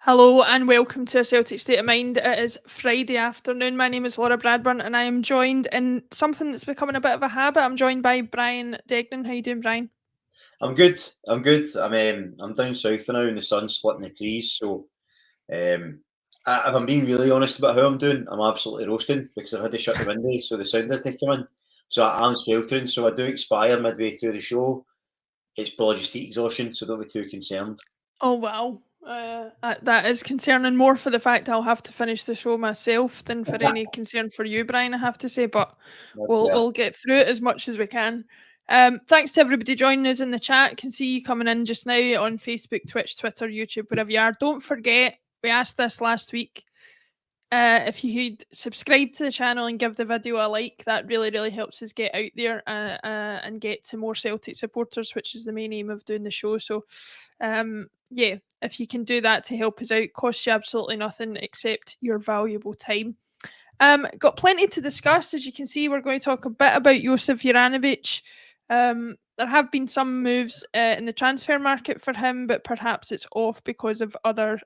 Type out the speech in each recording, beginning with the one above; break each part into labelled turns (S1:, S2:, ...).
S1: Hello and welcome to a Celtic State of Mind. It is Friday afternoon. My name is Laura Bradburn and I am joined in something that's becoming a bit of a habit. I'm joined by Brian Degnan. How you doing, Brian?
S2: I'm good. I'm good. I'm down south now, and the sun's splitting the trees. So, if I'm being really honest about how I'm doing, I'm absolutely roasting because I've had to shut the window so the sound doesn't come in. So I'm sweltering. So I do expire midway through the show. It's probably just heat exhaustion, so don't be too concerned.
S1: Oh wow. That is concerning more for the fact I'll have to finish the show myself than for any concern for you, Brian, I have to say, but
S2: That's
S1: we'll
S2: fair.
S1: we'll get through it as much as we can. Thanks to everybody joining us in the chat. Can see you coming in just now on Facebook, Twitch, Twitter, YouTube, wherever you are. Don't forget, we asked this last week. If you could subscribe to the channel and give the video a like, that really helps us get out there and get to more Celtic supporters, which is the main aim of doing the show. So, yeah, if you can do that to help us out, costs you absolutely nothing except your valuable time. Got plenty to discuss. As you can see, we're going to talk a bit about Josef Juranovic. There have been some moves in the transfer market for him, but perhaps it's off because of other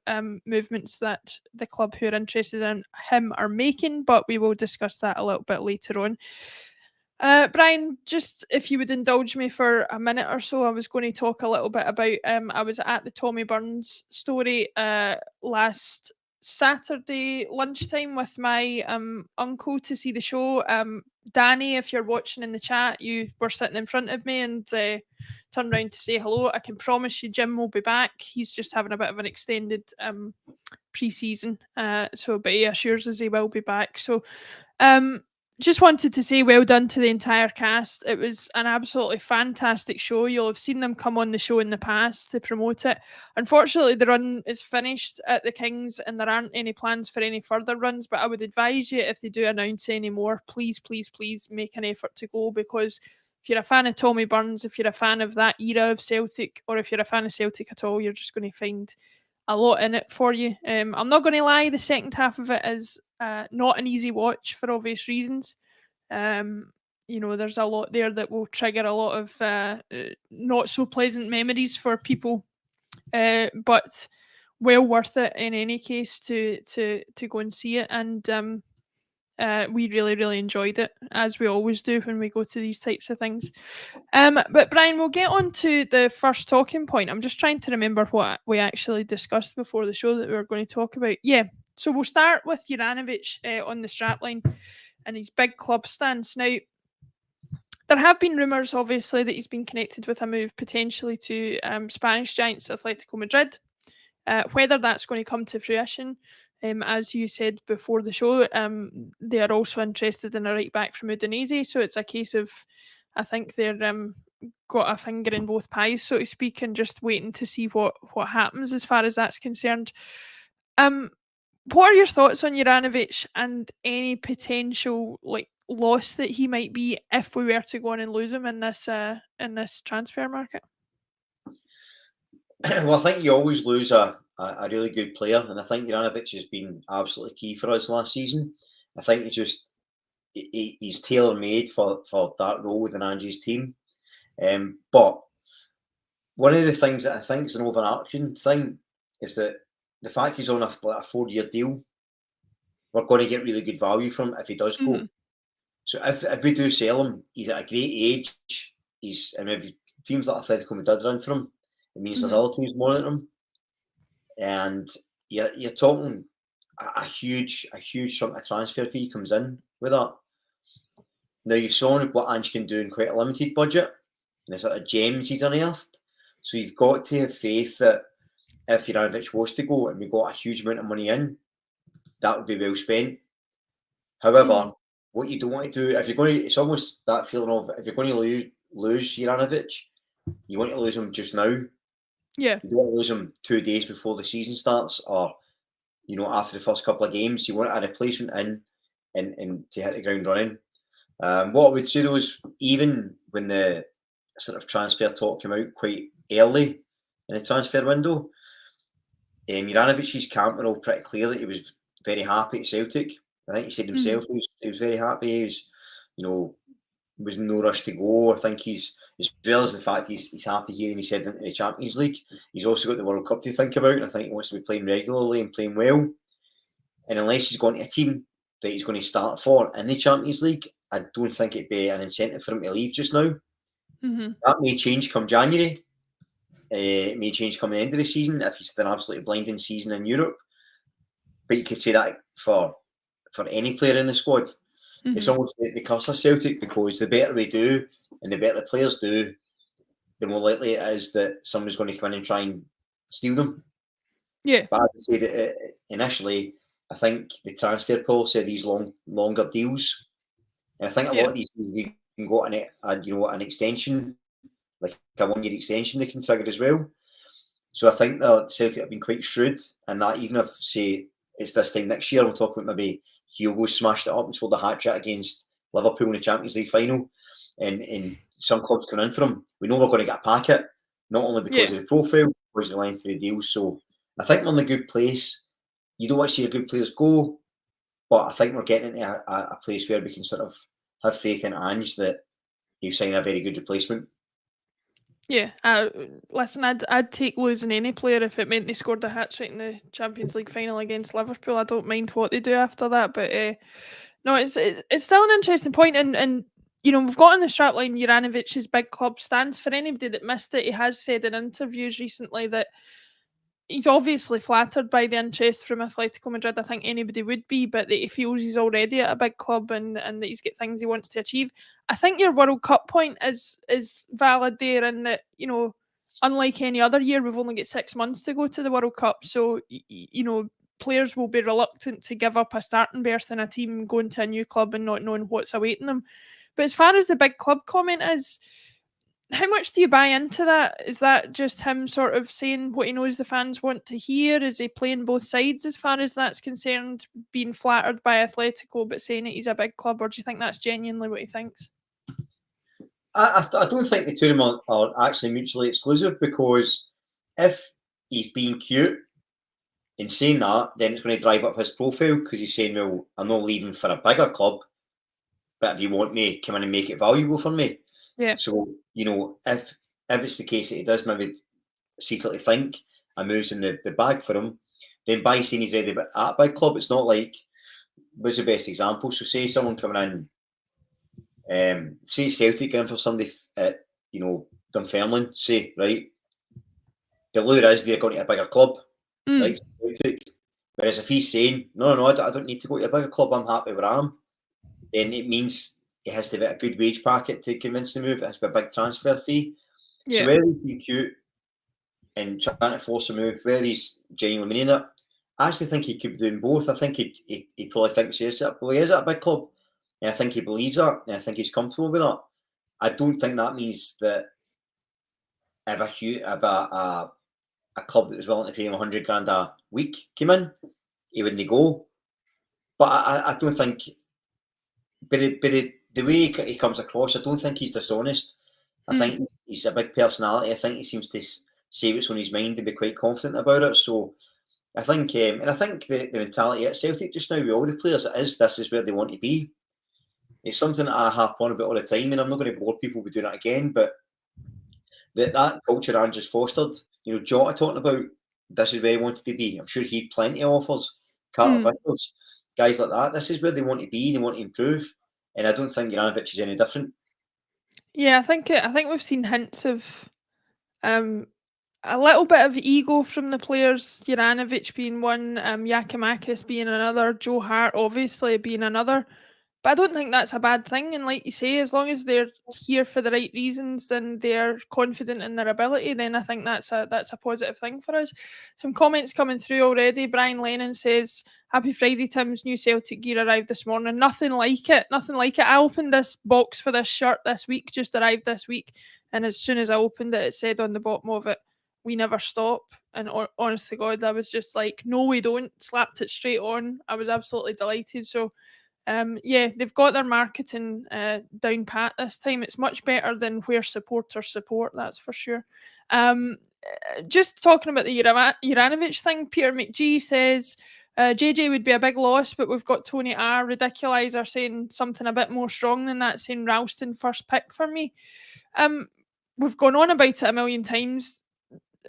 S1: movements that the club who are interested in him are making, but we will discuss that a little bit later on. Brian, just if you would indulge me for a minute or so, I was going to talk a little bit about. I was at the Tommy Burns story last Saturday lunchtime with my uncle to see the show. Danny, if you're watching in the chat, you were sitting in front of me and turned around to say hello. I can promise you Jim will be back. He's just having a bit of an extended pre-season, but he assures us he will be back. So just wanted to say well done to the entire cast. It was an absolutely fantastic show. You'll have seen them come on the show in the past to promote it. Unfortunately, the run is finished at the Kings and there aren't any plans for any further runs, but I would advise you, if they do announce any more, please make an effort to go, because if you're a fan of Tommy Burns, if you're a fan of that era of Celtic, or if you're a fan of Celtic at all, you're just going to find a lot in it for you. I'm not going to lie, the second half of it is not an easy watch for obvious reasons. There's a lot there that will trigger a lot of not so pleasant memories for people, but well worth it in any case to go and see it. And we really enjoyed it, as we always do when we go to these types of things. But Brian, we'll get on to the first talking point. I'm just trying to remember what we actually discussed before the show that we were going to talk about. Yeah, so we'll start with Juranovic on the strapline and his big club stance. Now, there have been rumours, obviously, that he's been connected with a move potentially to Spanish giants Atletico Madrid. Whether that's going to come to fruition, as you said before the show, they are also interested in a right back from Udinese. So it's a case of, I think they're got a finger in both pies, so to speak, and just waiting to see what happens as far as that's concerned. What are your thoughts on Juranovic and any potential loss that he might be if we were to go on and lose him in this transfer market?
S2: Well, I think you always lose a really good player, and I think Juranovic has been absolutely key for us last season. I think he's tailor made for that role within Angie's team. But one of the things that I think is an overarching thing is that the fact he's on a 4-year deal, we're going to get really good value from him if he does go. So if we do sell him, he's at a great age. If teams like Atletico Madrid run for him, it means there's other teams more than him. And you're talking a huge chunk of transfer fee comes in with that. Now, you've seen what Ange can do in quite a limited budget, and the sort of gems he's unearthed. So you've got to have faith that if Juranovic was to go and we got a huge amount of money in, that would be well spent. However, what you don't want to do, if you're going to, it's almost that feeling of, if you're going to lose Juranovic, you want to lose him just now.
S1: Yeah.
S2: You don't want to lose him 2 days before the season starts, or after the first couple of games. You want a replacement in and to hit the ground running. What I would say though is, even when the sort of transfer talk came out quite early in the transfer window, Juranovic's camp were all pretty clear that he was very happy at Celtic. I think he said himself he was very happy. He was, was no rush to go. I think he's as well as the fact he's happy here and he's heading into the Champions League, he's also got the World Cup to think about, and I think he wants to be playing regularly and playing well. And unless he's going to a team that he's going to start for in the Champions League, I don't think it'd be an incentive for him to leave just now. That may change come January. It may change come the end of the season if he's had an absolutely blinding season in Europe. But you could say that for any player in the squad. It's almost the curse of Celtic, because the better we do and the better the players do, the more likely it is that somebody's going to come in and try and steal them.
S1: Yeah.
S2: But as I said initially, I think the transfer policy of these longer deals, and I think a lot of these you can go on an extension, like a 1-year extension they can trigger as well. So I think that Celtic have been quite shrewd, and that even if, say, it's this time next year, we'll talk about maybe Hugo smashed it up and scored a hat-trick against Liverpool in the Champions League final, and some clubs coming in for him, we know we're going to get a packet, not only because of the profile, but because of the length of the deal. So I think we're in a good place. You don't want to see your good players go, but I think we're getting into a place where we can sort of have faith in Ange that he'll sign a very good replacement.
S1: Yeah, listen, I'd take losing any player if it meant they scored a hat-trick in the Champions League final against Liverpool. I don't mind what they do after that, but no, it's still an interesting point, and we've got on the strapline Juranovic's big club stance. For anybody that missed it, he has said in interviews recently that he's obviously flattered by the interest from Atletico Madrid. I think anybody would be, but that he feels he's already at a big club and that he's got things he wants to achieve. I think your World Cup point is valid there, in that, unlike any other year, we've only got 6 months to go to the World Cup. So, players will be reluctant to give up a starting berth in a team going to a new club and not knowing what's awaiting them. But as far as the big club comment is, how much do you buy into that? Is that just him sort of saying what he knows the fans want to hear? Is he playing both sides as far as that's concerned, being flattered by Atletico but saying that he's a big club, or do you think that's genuinely what he thinks?
S2: I don't think the two of them are actually mutually exclusive, because if he's being cute in saying that, then it's going to drive up his profile, because he's saying, well, I'm not leaving for a bigger club, but if you want me, come in and make it valuable for me.
S1: Yeah.
S2: So, if it's the case that he does maybe secretly think a move's in the bag for him, then by saying he's ready at a big club, it's not like, what's the best example? So say someone coming in, say Celtic going for somebody at, Dunfermline, say, right? The lure is they're going to a bigger club, right? Celtic. Whereas if he's saying, no, I don't need to go to a bigger club, I'm happy where I am, then it means it has to be a good wage packet to convince the move. It has to be a big transfer fee. Yeah. So whether he's being cute and trying to force a move, whether he's genuinely meaning it, I actually think he could be doing both. I think he probably thinks he is at a big club, and I think he believes that, and I think he's comfortable with that. I don't think that means that if a club that was willing to pay him $100,000 a week came in, he wouldn't go. But I don't think, but the way he comes across, I don't think he's dishonest. I think he's a big personality. I think he seems to say what's on his mind and be quite confident about it. So I think, and I think the mentality at Celtic just now with all the players, this is where they want to be. It's something that I harp on about all the time, and I'm not going to bore people with doing it again, but that culture Ange has fostered, Jota talking about this is where he wanted to be. I'm sure he had plenty of offers, Carter Vickers, guys like that. This is where they want to be, they want to improve. And I don't think Juranovic is any different.
S1: Yeah, I think we've seen hints of a little bit of ego from the players. Juranovic being one, Giakoumakis being another, Joe Hart obviously being another. But I don't think that's a bad thing. And like you say, as long as they're here for the right reasons and they're confident in their ability, then I think that's a positive thing for us. Some comments coming through already. Brian Lennon says, "Happy Friday, Tim's new Celtic gear arrived this morning. Nothing like it. Nothing like it. I opened this box for this shirt this week, just arrived this week. And as soon as I opened it, it said on the bottom of it, 'We never stop.' And honest to God, I was just like, no, we don't." Slapped it straight on. I was absolutely delighted. So, they've got their marketing down pat this time. It's much better than where supporters support, that's for sure. Just talking about the Juranovic thing, Peter McGee says, JJ would be a big loss, but we've got Tony R. Ridiculizer saying something a bit more strong than that, saying Ralston first pick for me. we've gone on about it a million times,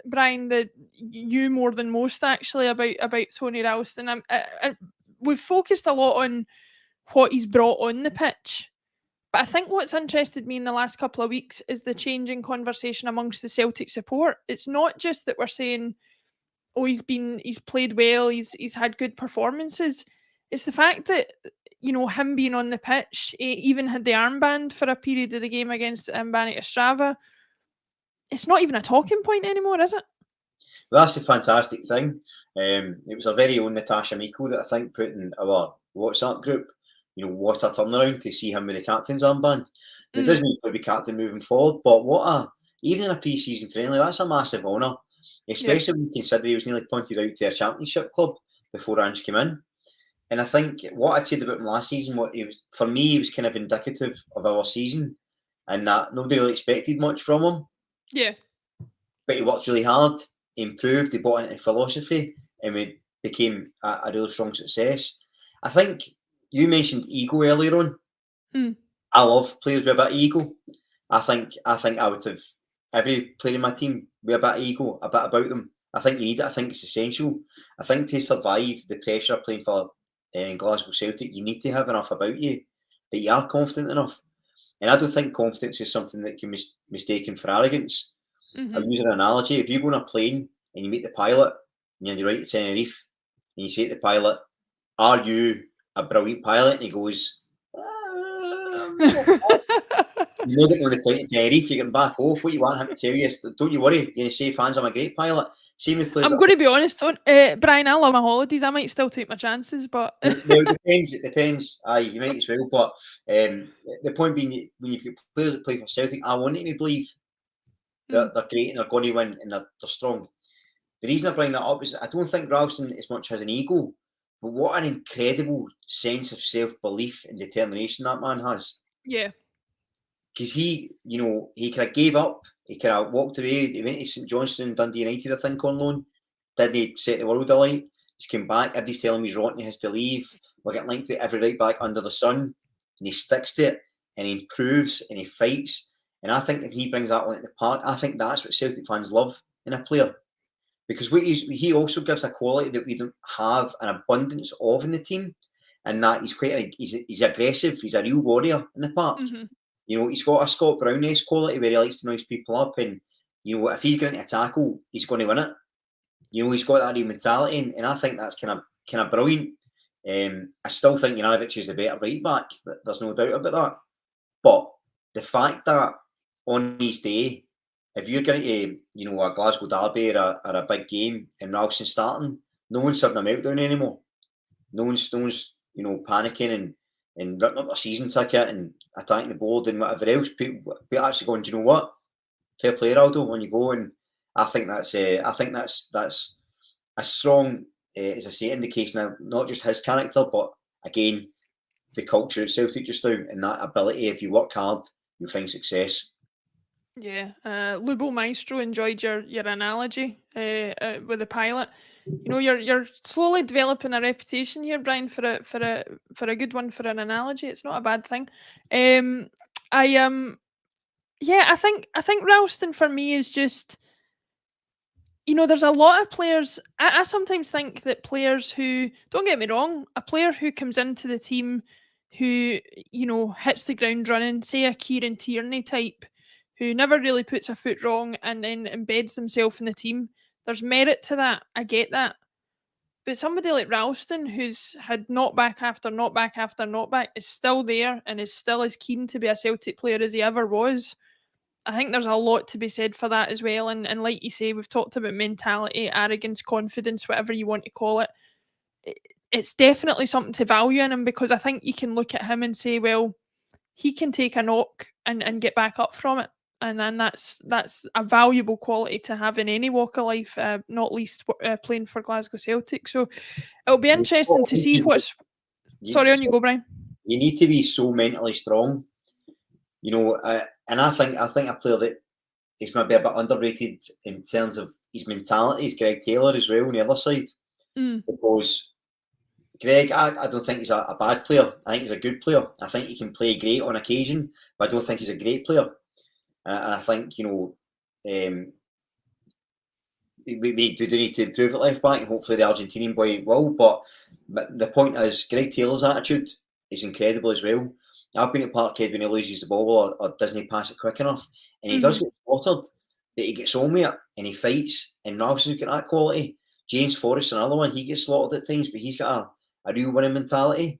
S1: Brian, that you more than most actually about Tony Ralston. We've focused a lot on what he's brought on the pitch, but I think what's interested me in the last couple of weeks is the changing conversation amongst the Celtic support. It's not just that we're saying, oh, he's played well, he's had good performances. It's the fact that, you know, him being on the pitch, he even had the armband for a period of the game against Banik Ostrava. It's not even a talking point anymore, is it?
S2: Well, that's a fantastic thing. It was our very own Natasha Miko that I think put in our WhatsApp group, you know, what a turnaround to see him with the captain's armband. It doesn't mean he's going to be captain moving forward, but even in a pre-season friendly, that's a massive honour, especially when you consider he was nearly pointed out to a championship club before Ange came in. And I think what I'd said about him last season, for me, he was kind of indicative of our season, and that nobody really expected much from him.
S1: Yeah.
S2: But he worked really hard, he improved, he bought into philosophy, and we became a really strong success. I think you mentioned ego earlier on. I love players with a bit of ego. I think I would have every player in my team with a bit of ego, a bit about them. I think you need it. I think it's essential. I think to survive the pressure of playing for Glasgow Celtic, you need to have enough about you that you are confident enough. And I don't think confidence is something that can be mistaken for arrogance. I'll use an analogy. If you go on a plane and you meet the pilot and you're right to Tenerife and you say to the pilot, "Are you a brilliant pilot?" and he goes, "You're not getting on the plane to Tenerife, you're getting back off. What you want him to tell you is, don't you worry, you're going to say, fans, I'm a great pilot." Same with players.
S1: I'm going to be honest, Brian, I love my holidays. I might still take my chances, but...
S2: Well, it depends. Aye, you might as well. But the point being, when you've got players that play for Celtic, I want to believe that they're great and they're going to win and they're strong. The reason I bring that up is I don't think Ralston as much has an ego, but what an incredible sense of self-belief and determination that man has.
S1: Yeah.
S2: Because he kind of gave up. He kind of walked away. He went to St Johnstone, Dundee United, I think, on loan. Didn't he set the world alight? He's come back. Everybody's telling me he's rotten. He has to leave. We're getting linked with every right back under the sun. And he sticks to it. And he improves. And he fights. And I think if he brings that one at the park, I think that's what Celtic fans love in a player. Because he also gives a quality that we don't have an abundance of in the team. And that he's aggressive. He's a real warrior in the park. You know, he's got a Scott Brown-esque quality where he likes to noise people up, and you know, if he's going to tackle, he's going to win it. You know, he's got that real mentality, and I think that's kind of brilliant. I still think Juranovic is the better right back. There's no doubt about that. But the fact that on his day, if you're going to, you know, a Glasgow derby or a big game and Ralston starting, no one's having a meltdown anymore. No one's you know, panicking and ripping up their season ticket and attacking the board and whatever else. People actually going, do you know what? Fair play, Aldo, when you go. And I think that's a strong, as I say, indication of not just his character, but again, the culture at Celtic just now, and that ability, if you work hard, you'll find success.
S1: Yeah, Lubo Maestro enjoyed your analogy with the pilot. You know, you're slowly developing a reputation here, Brian, for a good one for an analogy. It's not a bad thing. I think Ralston for me is just, you know, there's a lot of players. I sometimes think that players who, don't get me wrong, a player who comes into the team who, you know, hits the ground running, say a Kieran Tierney type, who never really puts a foot wrong and then embeds himself in the team. There's merit to that. I get that. But somebody like Ralston, who's had knockback after knockback after knockback, is still there and is still as keen to be a Celtic player as he ever was. I think there's a lot to be said for that as well. And like you say, we've talked about mentality, arrogance, confidence, whatever you want to call it. It's definitely something to value in him, because I think you can look at him and say, well, he can take a knock and get back up from it. And then that's a valuable quality to have in any walk of life, not least playing for Glasgow Celtic. So it'll be interesting to see what's... Sorry, on you go, Brian.
S2: You need to be so mentally strong, you know, and I think a player that is maybe a bit underrated in terms of his mentality is Greg Taylor as well on the other side. Because Greg, I don't think he's a bad player. I think he's a good player. I think he can play great on occasion, but I don't think he's a great player. And I think, we do need to improve at left back, and hopefully the Argentinian boy will. But the point is, Greg Taylor's attitude is incredible as well. I've been at Parkhead when he loses the ball or doesn't pass it quick enough, and he does get slaughtered, but he gets on with it and he fights. And Nelson's got that quality. James Forrest, another one, he gets slaughtered at times, but he's got a real winning mentality.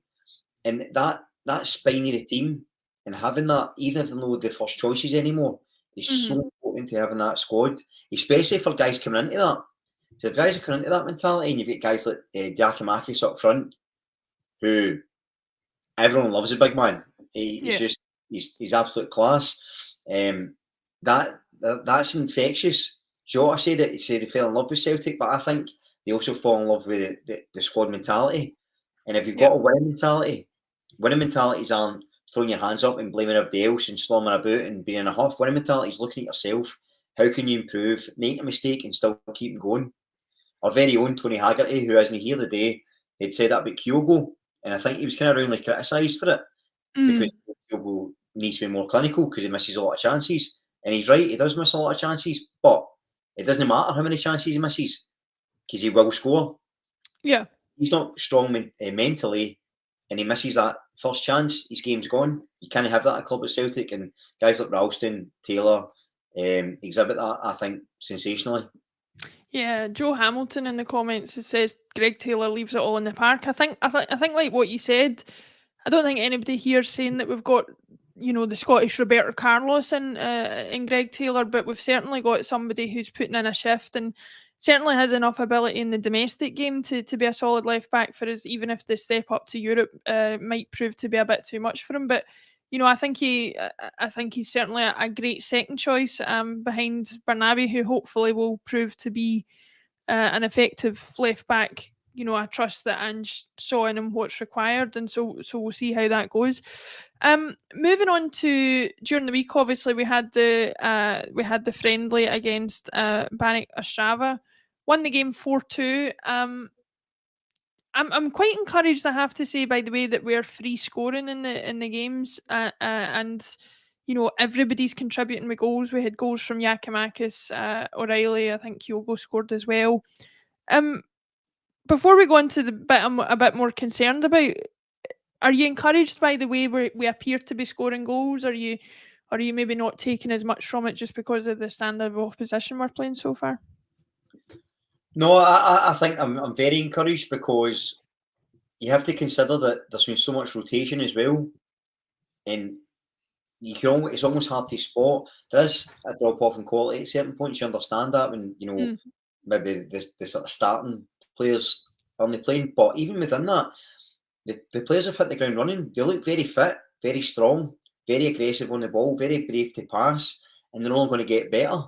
S2: And that spine of the team and having that, even if they're not the first choices anymore, is so important to having that squad, especially for guys coming into that. So if guys are coming into that mentality, and you've got guys like Giacomakis up front, who everyone loves, a big man. He's absolute class. That's infectious. Jota said it. He said he fell in love with Celtic, but I think they also fall in love with the squad mentality. And if you've got a winning mentalities aren't throwing your hands up and blaming everybody else and storming about and being in a huff. Winning mentality is looking at yourself. How can you improve, make a mistake and still keep going? Our very own Tony Haggerty, who isn't here today, had said that about Kyogo, and I think he was kind of roundly criticised for it because Kyogo needs to be more clinical because he misses a lot of chances. And he's right, he does miss a lot of chances, but it doesn't matter how many chances he misses because he will score.
S1: Yeah.
S2: He's not strong mentally, and he misses that first chance, his game's gone. You can't have that at a club at Celtic, and guys like Ralston, Taylor exhibit that, I think, sensationally.
S1: Yeah, Joe Hamilton in the comments says Greg Taylor leaves it all in the park. I think like what you said, I don't think anybody here is saying that we've got, the Scottish Roberto Carlos in Greg Taylor, but we've certainly got somebody who's putting in a shift and certainly has enough ability in the domestic game to be a solid left back for us, even if the step up to Europe might prove to be a bit too much for him. But I think he's certainly a great second choice behind Barnaby, who hopefully will prove to be an effective left back. I trust that Ange saw in him what's required, and so we'll see how that goes. Moving on to during the week, obviously we had the friendly against Banik Ostrava, won the game 4-2. I'm quite encouraged, I have to say, by the way that we're free scoring in the games, and everybody's contributing with goals. We had goals from Giacomakis, O'Reilly. I think Kyogo scored as well. Before we go into the bit I'm a bit more concerned about, are you encouraged by the way we appear to be scoring goals? Are you maybe not taking as much from it just because of the standard of opposition we're playing so far?
S2: No, I think I'm very encouraged because you have to consider that there's been so much rotation as well, and it's almost hard to spot. There is a drop off in quality at certain points. You understand that when maybe the sort of starting players only playing, but even within that, the players have hit the ground running. They look very fit, very strong, very aggressive on the ball, very brave to pass, and they're only going to get better.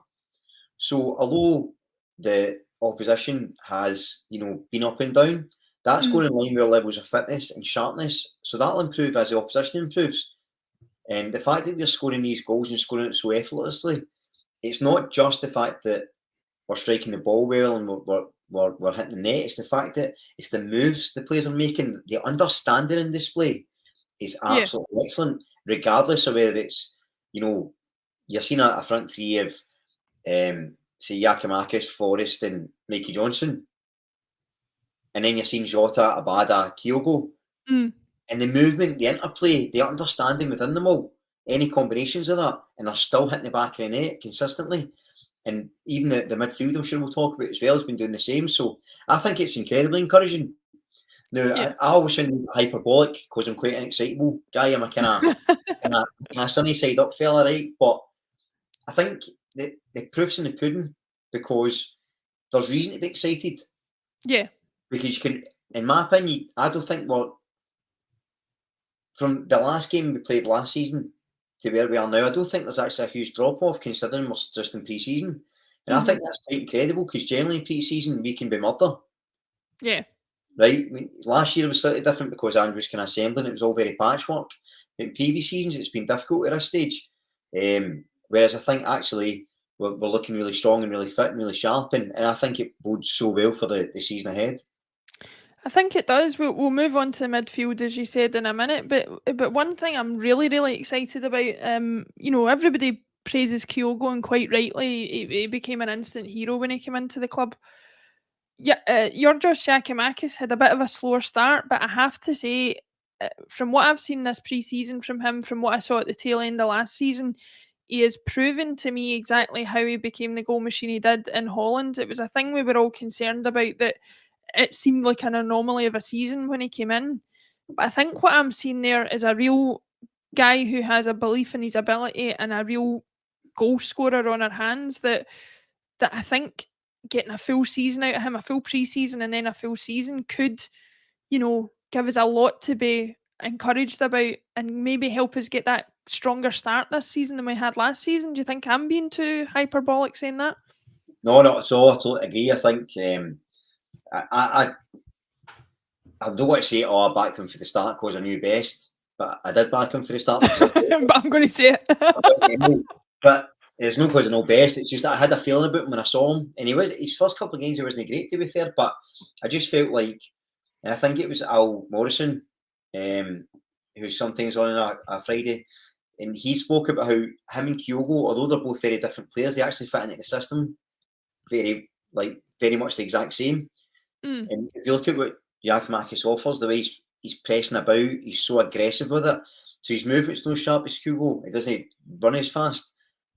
S2: So although the opposition has been up and down, that's going in line with our levels of fitness and sharpness. So that'll improve as the opposition improves. And the fact that we're scoring these goals and scoring it so effortlessly, it's not just the fact that we're striking the ball well and we're hitting the net. It's the fact that it's the moves the players are making. The understanding and display is absolutely excellent, regardless of whether it's, you're seeing a front three of, say, Giacomakis, Forrest and Mikey Johnson. And then you're seeing Jota, Abada, Kyogo. And the movement, the interplay, the understanding within them all, any combinations of that, and they're still hitting the back of the net consistently. And even the midfield, I'm sure we'll talk about as well, has been doing the same. So I think it's incredibly encouraging. Now, I always sound hyperbolic because I'm quite an excitable guy. I'm a kind of sunny side up fella, right? But I think the proof's in the pudding because there's reason to be excited.
S1: Yeah.
S2: Because you can, in my opinion, I don't think from the last game we played last season to where we are now, I don't think there's actually a huge drop-off considering we're just in pre-season. And I think that's quite incredible because generally in pre-season we can be murder.
S1: Yeah.
S2: Right? I mean, last year was slightly different because Andrew was kind of assembling. It was all very patchwork. In previous seasons it's been difficult at this stage. Whereas I think actually we're looking really strong and really fit and really sharp. And I think it bodes so well for the season ahead.
S1: I think it does. We'll move on to midfield, as you said, in a minute. But one thing I'm really, really excited about, everybody praises Kyogo, and quite rightly, he became an instant hero when he came into the club. Yeah, Georgios Giacomakis had a bit of a slower start, but I have to say, from what I've seen this pre-season from him, from what I saw at the tail end of last season, he has proven to me exactly how he became the goal machine he did in Holland. It was a thing we were all concerned about, that it seemed like an anomaly of a season when he came in. But I think what I'm seeing there is a real guy who has a belief in his ability and a real goal scorer on her hands, that I think getting a full season out of him, a full pre-season and then a full season, could, give us a lot to be encouraged about, and maybe help us get that stronger start this season than we had last season. Do you think I'm being too hyperbolic saying that?
S2: No, not at all. I totally agree. I think I don't want to say, I backed him for the start because I knew best, but I did back him for the start.
S1: But I'm going to say it.
S2: But it's not because I know best. It's just that I had a feeling about him when I saw him, and his first couple of games, he wasn't great, to be fair. But I just felt like, and I think it was Al Morrison, who's sometimes on a Friday, and he spoke about how him and Kyogo, although they're both very different players, they actually fit into the system very much the exact same. And if you look at what Giacomakis offers, the way he's pressing about, he's so aggressive with it. So his movement's not sharp as Kyogo. He doesn't run as fast,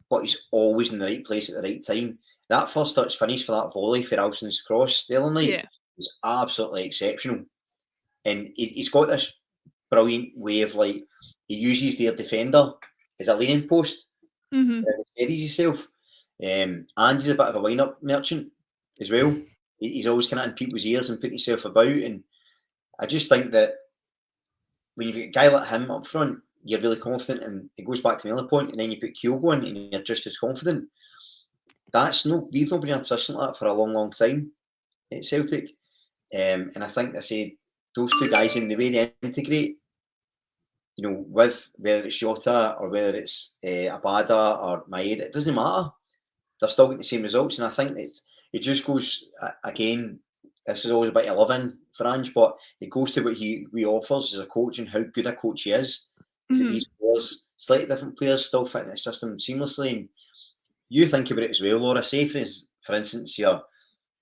S2: but he's always in the right place at the right time. That first touch finish for that volley for Alson's cross the other night is absolutely exceptional. And he's got this brilliant way of, like, he uses their defender as a leaning post. He steadies himself. And he's a bit of a wind-up merchant as well. He's always kind of in people's ears and putting himself about. And I just think that when you've got a guy like him up front, you're really confident, and it goes back to my other point, and then you put Kyogo in and you're just as confident. We've not been in a position like that for a long, long time at Celtic. And I think those two guys, in the way they integrate, with whether it's Jota or whether it's Abada or Maeda, it doesn't matter. They're still getting the same results. And I think that it just goes, again, this is always a bit of living for Ange, but it goes to what he offers as a coach and how good a coach he is. So these players, slightly different players, still fit in the system seamlessly. And you think about it as well, Laura. Say, for instance, even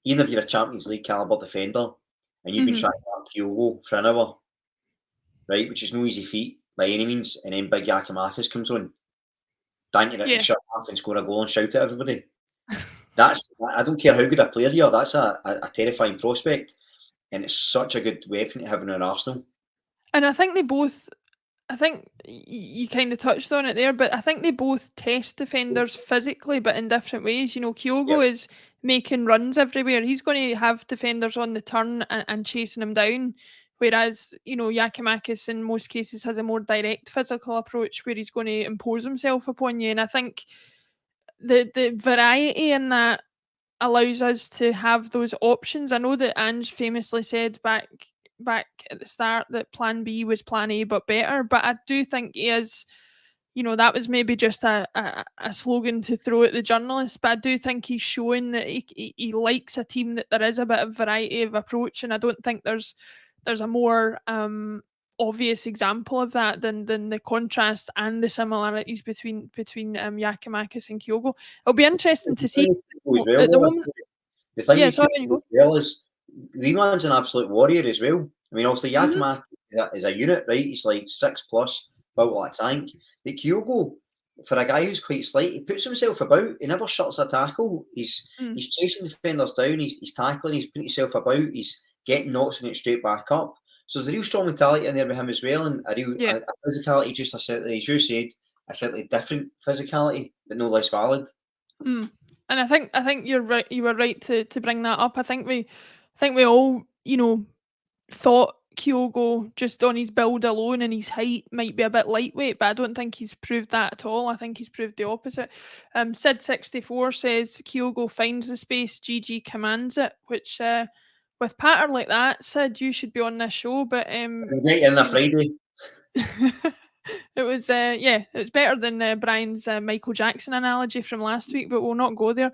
S2: if you're a Champions League calibre defender and you've been trying to mark Kyogo for an hour, right, which is no easy feat by any means, and then big Giacomakis comes on, dang it, shut off and score a goal and shout at everybody. I don't care how good a player you are, that's a terrifying prospect, and it's such a good weapon to have in our arsenal.
S1: And I think you kind of touched on it there, but I think they both test defenders physically, but in different ways. Kyogo is making runs everywhere. He's going to have defenders on the turn and chasing him down, whereas, Giacomakis in most cases has a more direct physical approach where he's going to impose himself upon you. And I think the variety in that allows us to have those options. I know that Ange famously said back at the start that plan B was plan A but better, but I do think he is, that was maybe just a slogan to throw at the journalists, but I do think he's showing that he likes a team that there is a bit of variety of approach, and I don't think there's a more obvious example of that than the contrast and the similarities between Giacomakis and Kyogo. It'll be interesting to see.
S2: The thing is Greenland's an absolute warrior as well. I mean, obviously Giacomakis is a unit, right? He's like 6+, built like a tank. But Kyogo, for a guy who's quite slight, he puts himself about. He never shuts a tackle. He's chasing defenders down. He's tackling. He's putting himself about. He's getting knocks and it straight back up. So there's a real strong mentality in there with him as well, and a real a physicality, just as you said, a slightly different physicality, but no less valid.
S1: And I think you're right. You were right to bring that up. I think we all thought Kyogo, just on his build alone and his height, might be a bit lightweight, but I don't think he's proved that at all. I think he's proved the opposite. Sid64 says Kyogo finds the space, GG commands it, which with pattern like that, Sid, you should be on this show. But
S2: get in a Friday.
S1: It was better than Brian's Michael Jackson analogy from last week, but we'll not go there.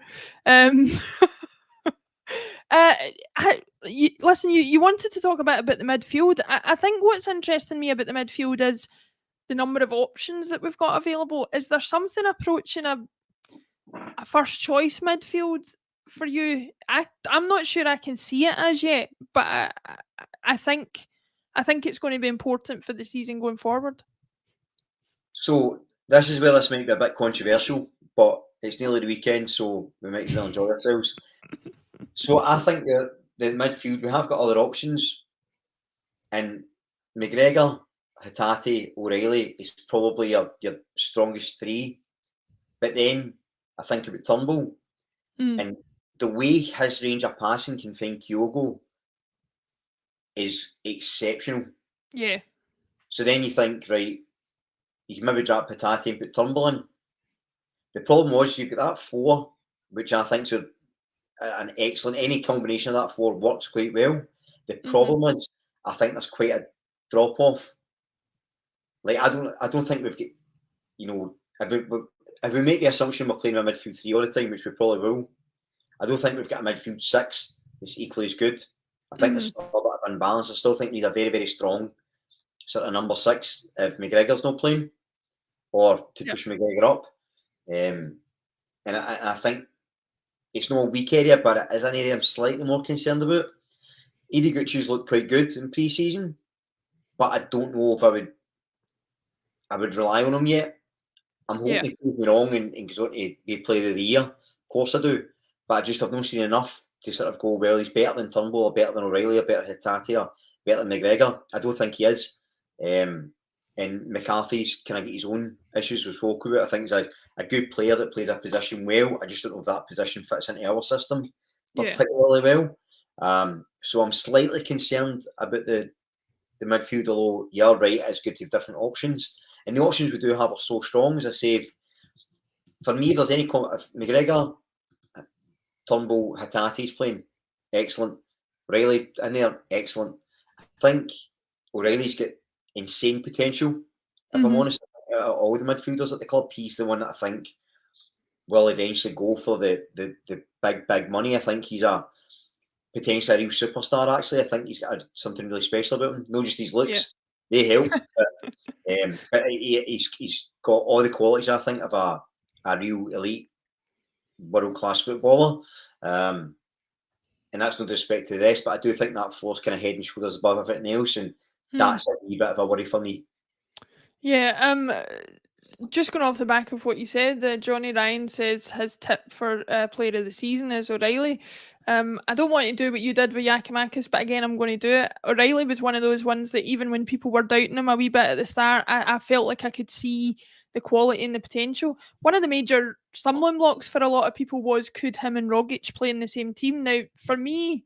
S1: Listen, you wanted to talk a bit about the midfield. I think what's interesting me about the midfield is the number of options that we've got available. Is there something approaching a first choice midfield for you? I'm not sure I can see it as yet, but I think it's going to be important for the season going forward.
S2: So this is where this might be a bit controversial, but it's nearly the weekend, so we might as well enjoy ourselves. So I think the midfield, we have got other options, and McGregor, Hatate, O'Reilly is probably your strongest three. But then I think about Turnbull, and the way his range of passing can find Kyogo is exceptional.
S1: Yeah.
S2: So then you think, right, you can maybe drop Hatate and put Turnbull in. The problem was you've got that four, which I think is an excellent, any combination of that four works quite well. The problem is, I think there's quite a drop off. Like I don't think we've got, you know, if we make the assumption we're playing a midfield three all the time, which we probably will, I don't think we've got a midfield six that's equally as good. I think there's still a bit of imbalance. I still think we need a very, very strong sort of number six if McGregor's not playing, or to push McGregor up. And I think it's not a weak area, but it is an area I'm slightly more concerned about. Idiguchi's looked quite good in pre-season, but I don't know if I would rely on him yet. I'm hoping he proves me wrong and goes on to be Player of the Year. Of course I do, but I've not seen enough to sort of go, well, he's better than Turnbull, or better than O'Reilly, or better than Hatate, or better than McGregor. I don't think he is. And McCarthy's kind of got his own issues we spoke about. I think he's a good player that plays a position well. I just don't know if that position fits into our system particularly well. So I'm slightly concerned about the midfield, although you're right, it's good to have different options. And the options we do have are so strong, as I say. For me, if there's any... If McGregor, Turnbull, Hatate's playing, excellent. O'Reilly in there, excellent. I think O'Reilly's got insane potential. If I'm honest, all the midfielders at the club, he's the one that I think will eventually go for the big money. I think he's potentially a real superstar, actually. I think he's got something really special about him. Not just his looks, they help. But he's got all the qualities, I think, of a real elite world-class footballer. And that's no disrespect to the rest, but I do think that floor's kind of head and shoulders above everything else, and that's a wee bit of a worry for me.
S1: Yeah, just going off the back of what you said, Johnny Ryan says his tip for Player of the Season is O'Reilly. I don't want to do what you did with Yakimakis, but again, I'm going to do it. O'Reilly was one of those ones that even when people were doubting him a wee bit at the start, I felt like I could see the quality and the potential. One of the major stumbling blocks for a lot of people was, could him and Rogic play in the same team? Now, for me,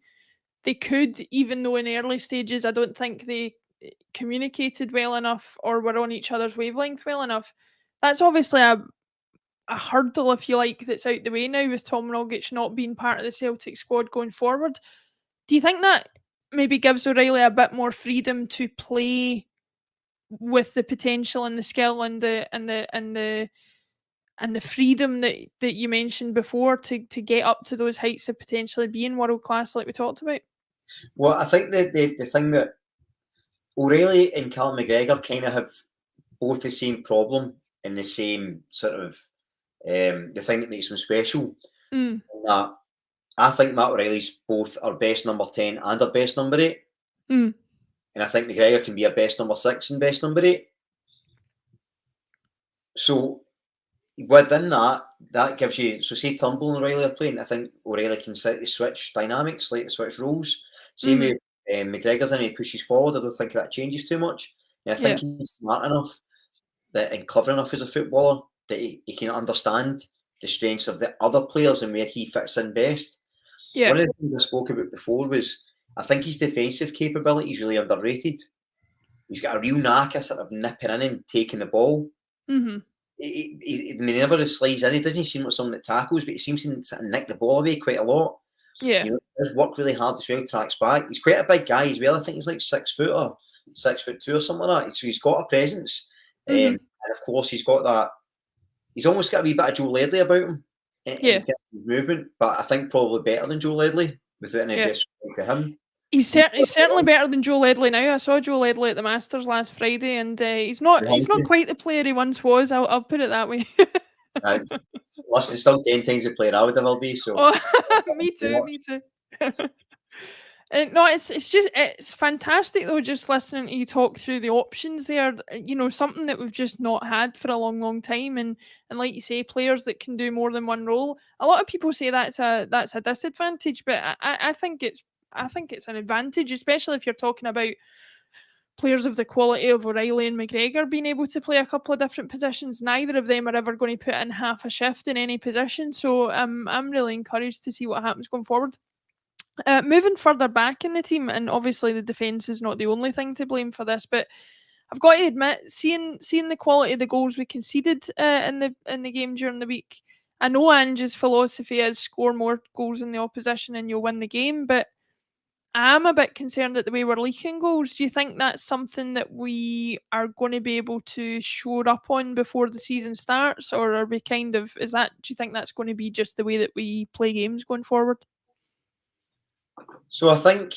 S1: they could, even though in early stages, I don't think they communicated well enough or were on each other's wavelength well enough. That's obviously a hurdle, if you like, that's out the way now with Tom Rogic not being part of the Celtic squad going forward. Do you think that maybe gives O'Reilly a bit more freedom to play with the potential and the skill and the freedom that you mentioned before to get up to those heights of potentially being world class, like we talked about?
S2: Well, I think the thing that O'Reilly and Callum McGregor kind of have both the same problem and the same sort of the thing that makes them special. That I think Matt O'Reilly's both our best number 10 and our best number 8. And I think McGregor can be our best number 6 and best number 8. So within that gives you, so say Turnbull and O'Reilly are playing, I think O'Reilly can slightly switch dynamics, slightly switch roles. Same with McGregor's in, he pushes forward. I don't think that changes too much. And I think he's smart enough and clever enough as a footballer that he can understand the strengths of the other players and where he fits in best. One of the things I spoke about before was I think his defensive capability is really underrated. He's got a real knack of sort of nipping in and taking the ball. He never slides in. He doesn't seem like someone that tackles, but he seems to sort of nick the ball away quite a lot.
S1: Yeah.
S2: You know, he does work really hard as well, tracks back. He's quite a big guy as well. I think he's like 6'2" or something like that. So he's got a presence. And of course, he's got that. He's almost got a wee bit of Joe Ledley about him in movement, but I think probably better than Joe Ledley without any disrespect to him.
S1: He's certainly better than Joe Ledley now. I saw Joe Ledley at the Masters last Friday, and he's not quite the player he once was. I'll put it that way.
S2: Listen, still 10 times the player I would ever be. So,
S1: me too. No, it's fantastic though. Just listening to you talk through the options there, something that we've just not had for a long time, and like you say, players that can do more than one role. A lot of people say that's a disadvantage, but I think it's an advantage, especially if you're talking about players of the quality of O'Reilly and McGregor being able to play a couple of different positions. Neither of them are ever going to put in half a shift in any position. So I'm really encouraged to see what happens going forward. Moving further back in the team, and obviously the defence is not the only thing to blame for this, but I've got to admit, seeing the quality of the goals we conceded in the game during the week, I know Ange's philosophy is score more goals than the opposition and you'll win the game, but I'm a bit concerned at the way we're leaking goals. Do you think that's something that we are going to be able to shore up on before the season starts, or are we do you think that's going to be just the way that we play games going forward?
S2: So I think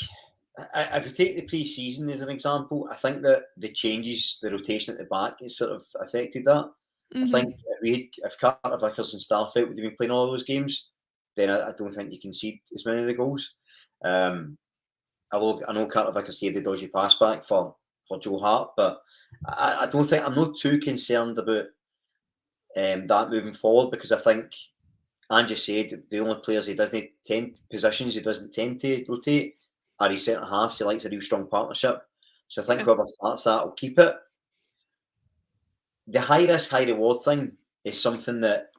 S2: if you take the pre-season as an example, I think that the changes, the rotation at the back, has sort of affected that. I think if Carter Vickers and Starfelt would have been playing all those games, then I don't think you concede as many of the goals. Although I know Carter Vickers gave the dodgy pass back for Joe Hart, but I'm not too concerned about that moving forward, because I think Ange said the only players he doesn't tend to rotate are his centre halves. He likes a real strong partnership. So I think whoever starts that will keep it. The high risk, high reward thing is something that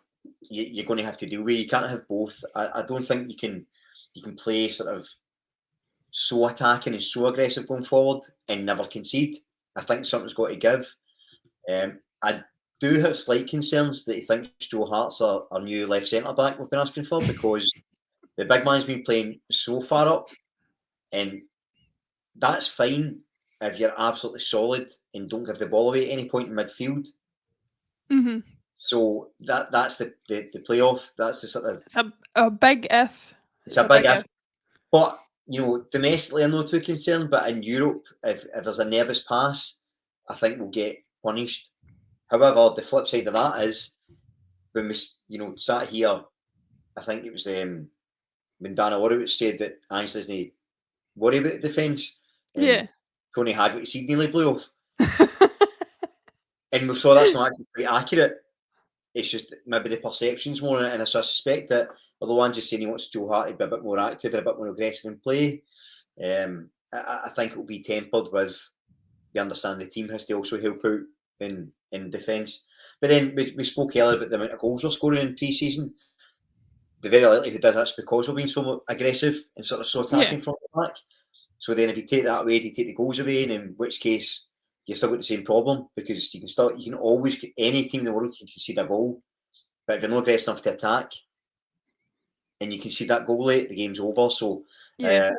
S2: you're going to have to deal with. You can't have both. I don't think you can play sort of so attacking and so aggressive going forward and never concede. I think something's got to give. I do have slight concerns that he thinks Joe Hart's our new left centre back we've been asking for, because the big man's been playing so far up, and that's fine if you're absolutely solid and don't give the ball away at any point in midfield.
S1: Mm-hmm.
S2: So that's the playoff. That's the sort of
S1: a big if.
S2: It's a big if. But domestically, I'm not too concerned. But in Europe, if there's a nervous pass, I think we'll get punished. However, the flip side of that is when we, sat here, I think it was when Dana Orowicz said that Ange doesn't worry about the defence. Tony Haggerty's seed nearly blew off. And we saw that's not actually quite accurate. It's just maybe the perception's more in it. And so I suspect that, although Ange's saying he wants Joe Hart to be a bit more active and a bit more aggressive in play, I think it will be tempered with the understanding the team has to also help out in defence. But then we spoke earlier about the amount of goals we're scoring in pre-season. The very likelihood that's because we're being so aggressive and sort of so attacking from the back. So then if you take that away, you take the goals away, and in which case you've still got the same problem, because you can always get any team in the world can concede a goal. But if you're not aggressive enough to attack and you can see that goal late, the game's over. So I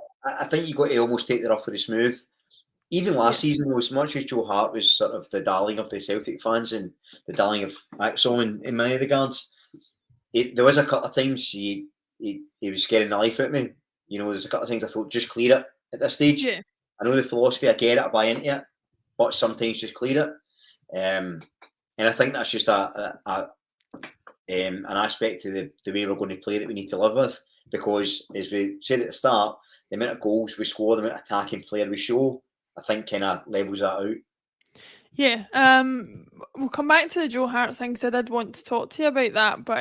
S2: think you've got to almost take the rough with the smooth. Even last season, though, as much as Joe Hart was sort of the darling of the Celtic fans and the darling of Acsom in many regards, there was a couple of times he was scaring the life out of me. There's a couple of times I thought, just clear it at this stage. Yeah. I know the philosophy, I get it, I buy into it, but sometimes just clear it. And I think that's just an aspect of the way we're going to play that we need to live with, because as we said at the start, the amount of goals we score, the amount of attacking flair we show, I think kind of levels that out.
S1: Yeah, we'll come back to the Joe Hart thing, because I did want to talk to you about that, but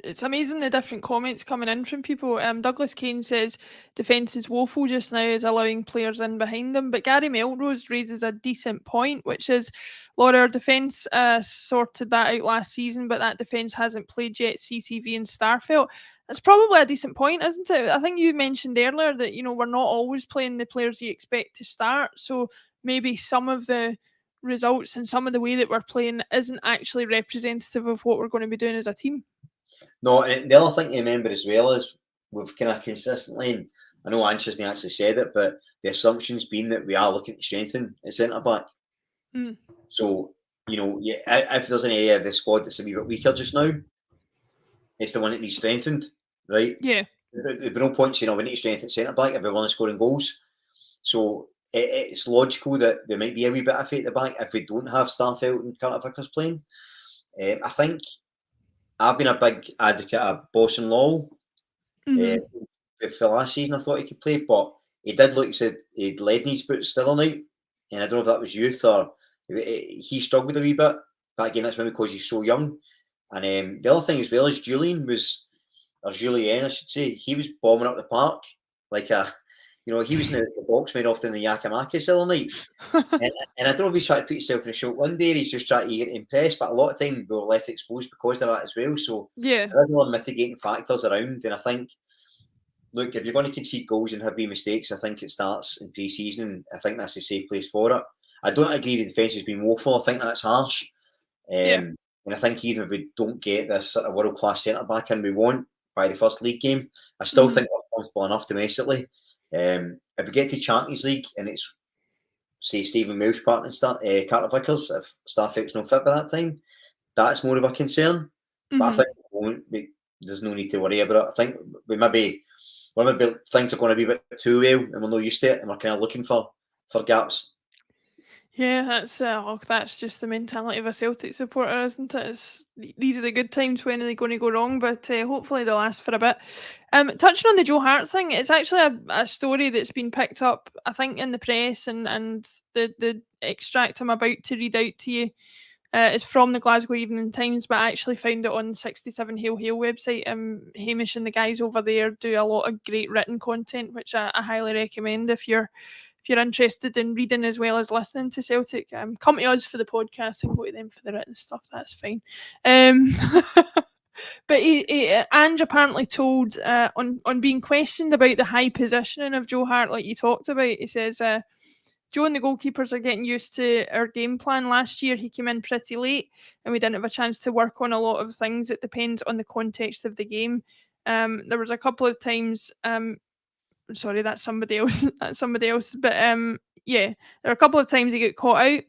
S1: it's amazing the different comments coming in from people. Douglas Kane says defence is woeful just now, is allowing players in behind them, but Gary Melrose raises a decent point, which is, Laura, our defence sorted that out last season, but that defence hasn't played yet, CCV and Starfelt. That's probably a decent point, isn't it? I think you mentioned earlier that, we're not always playing the players you expect to start, so maybe some of the results and some of the way that we're playing isn't actually representative of what we're going to be doing as a team.
S2: No, and the other thing to remember as well is we've kind of consistently, and I know Ange hasn't actually said it, but the assumption's been that we are looking to strengthen at centre-back. So, if there's an area of the squad that's a wee bit weaker just now, it's the one that needs strengthened, right?
S1: Yeah.
S2: There'd be no point saying, we need to strengthen centre-back if we want to scoring goals. So it's logical that there might be a wee bit of fate at the back if we don't have Starfelt and Carter Vickers playing. I think I've been a big advocate of Boston Law. For last season, I thought he could play, but he did look, he said he'd lead in his boots the other night, and I don't know if that was youth or he struggled a wee bit. But again, that's maybe because he's so young. And the other thing as well is Julien, I should say, he was bombing up the park like he was in the box made often in the Yakimakis the other night. and I don't know if he's trying to put himself in a shot one day, or he's just trying to get impressed, but a lot of time we were left exposed because of that as well. So
S1: yeah,
S2: there's a lot of mitigating factors around, and I think, look, if you're going to concede goals and have wee mistakes, I think it starts in pre-season. I think that's a safe place for it. I don't agree the defence has been woeful. I think that's harsh. And I think even if we don't get this sort of world-class centre-back in we want by the first league game, I still think we're comfortable enough domestically. If we get to Champions League and it's, say, Stephen Mills partner Carter Vickers, if Starfelt's not fit by that time, that's more of a concern. But I think there's no need to worry about it. I think maybe things are going to be a bit too well and we're not used to it and we're kind of looking for gaps.
S1: Yeah, that's just the mentality of a Celtic supporter, isn't it? These are the good times. When are they going to go wrong? But hopefully they'll last for a bit. Touching on the Joe Hart thing, it's actually a story that's been picked up, I think, in the press, and the extract I'm about to read out to you is from the Glasgow Evening Times, but I actually found it on 67 Hail Hail website. Hamish and the guys over there do a lot of great written content, which I highly recommend if you're interested in reading as well as listening to Celtic. Come to us for the podcast and go to them for the written stuff. That's fine. But Ange apparently told on being questioned about the high positioning of Joe Hart, like you talked about, he says, Joe and the goalkeepers are getting used to our game plan. Last year, he came in pretty late and we didn't have a chance to work on a lot of things. It depends on the context of the game. There was a couple of times... sorry, that's somebody else. But yeah, there were a couple of times he got caught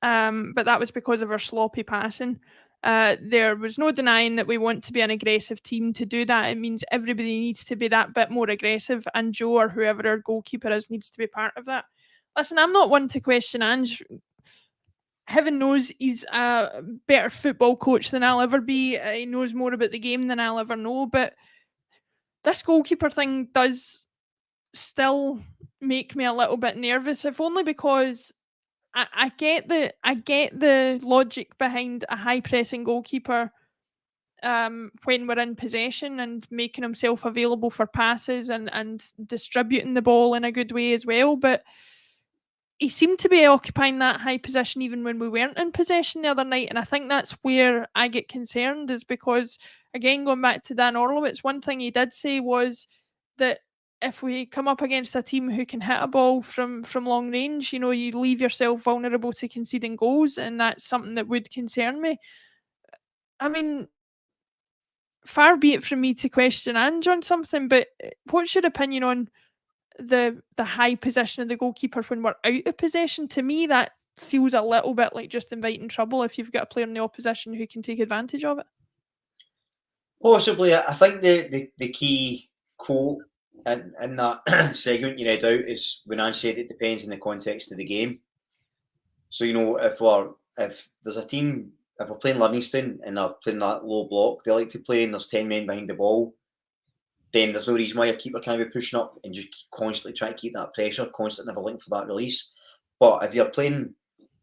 S1: out, but that was because of our sloppy passing. There was no denying that we want to be an aggressive team. To do that, it means everybody needs to be that bit more aggressive, and Joe or whoever our goalkeeper is needs to be part of that. Listen, I'm not one to question Ange. Heaven knows he's a better football coach than I'll ever be. He knows more about the game than I'll ever know, but this goalkeeper thing does still make me a little bit nervous, if only because I get the logic behind a high pressing goalkeeper when we're in possession and making himself available for passes and distributing the ball in a good way as well, but he seemed to be occupying that high position even when we weren't in possession the other night, and I think that's where I get concerned, is because, again, going back to Dan Orlowitz, one thing he did say was that if we come up against a team who can hit a ball from long range, you leave yourself vulnerable to conceding goals, and that's something that would concern me. I mean, far be it from me to question Ange on something, but what's your opinion on the high position of the goalkeeper when we're out of possession? To me, that feels a little bit like just inviting trouble if you've got a player in the opposition who can take advantage of it.
S2: Possibly. I think the key quote in that segment you read out is when I said it depends on the context of the game. So, if there's a team, if we're playing Livingston and they're playing that low block they like to play and there's 10 men behind the ball, then there's no reason why your keeper can't be pushing up and just constantly try to keep that pressure, constantly never looking for that release. But if you're playing,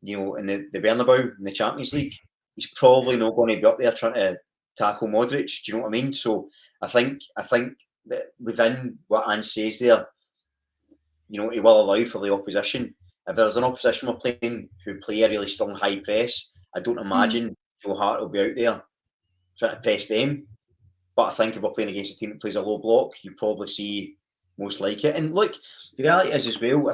S2: in the Bernabeu in the Champions League, he's probably not going to be up there trying to tackle Modric. Do you know what I mean? So I think that within what Ange says there, he will allow for the opposition. If there's an opposition we're playing who play a really strong high press, I don't imagine Joe Hart will be out there trying to press them. But I think if we're playing against a team that plays a low block, you probably see most like it. And look, the reality is as well,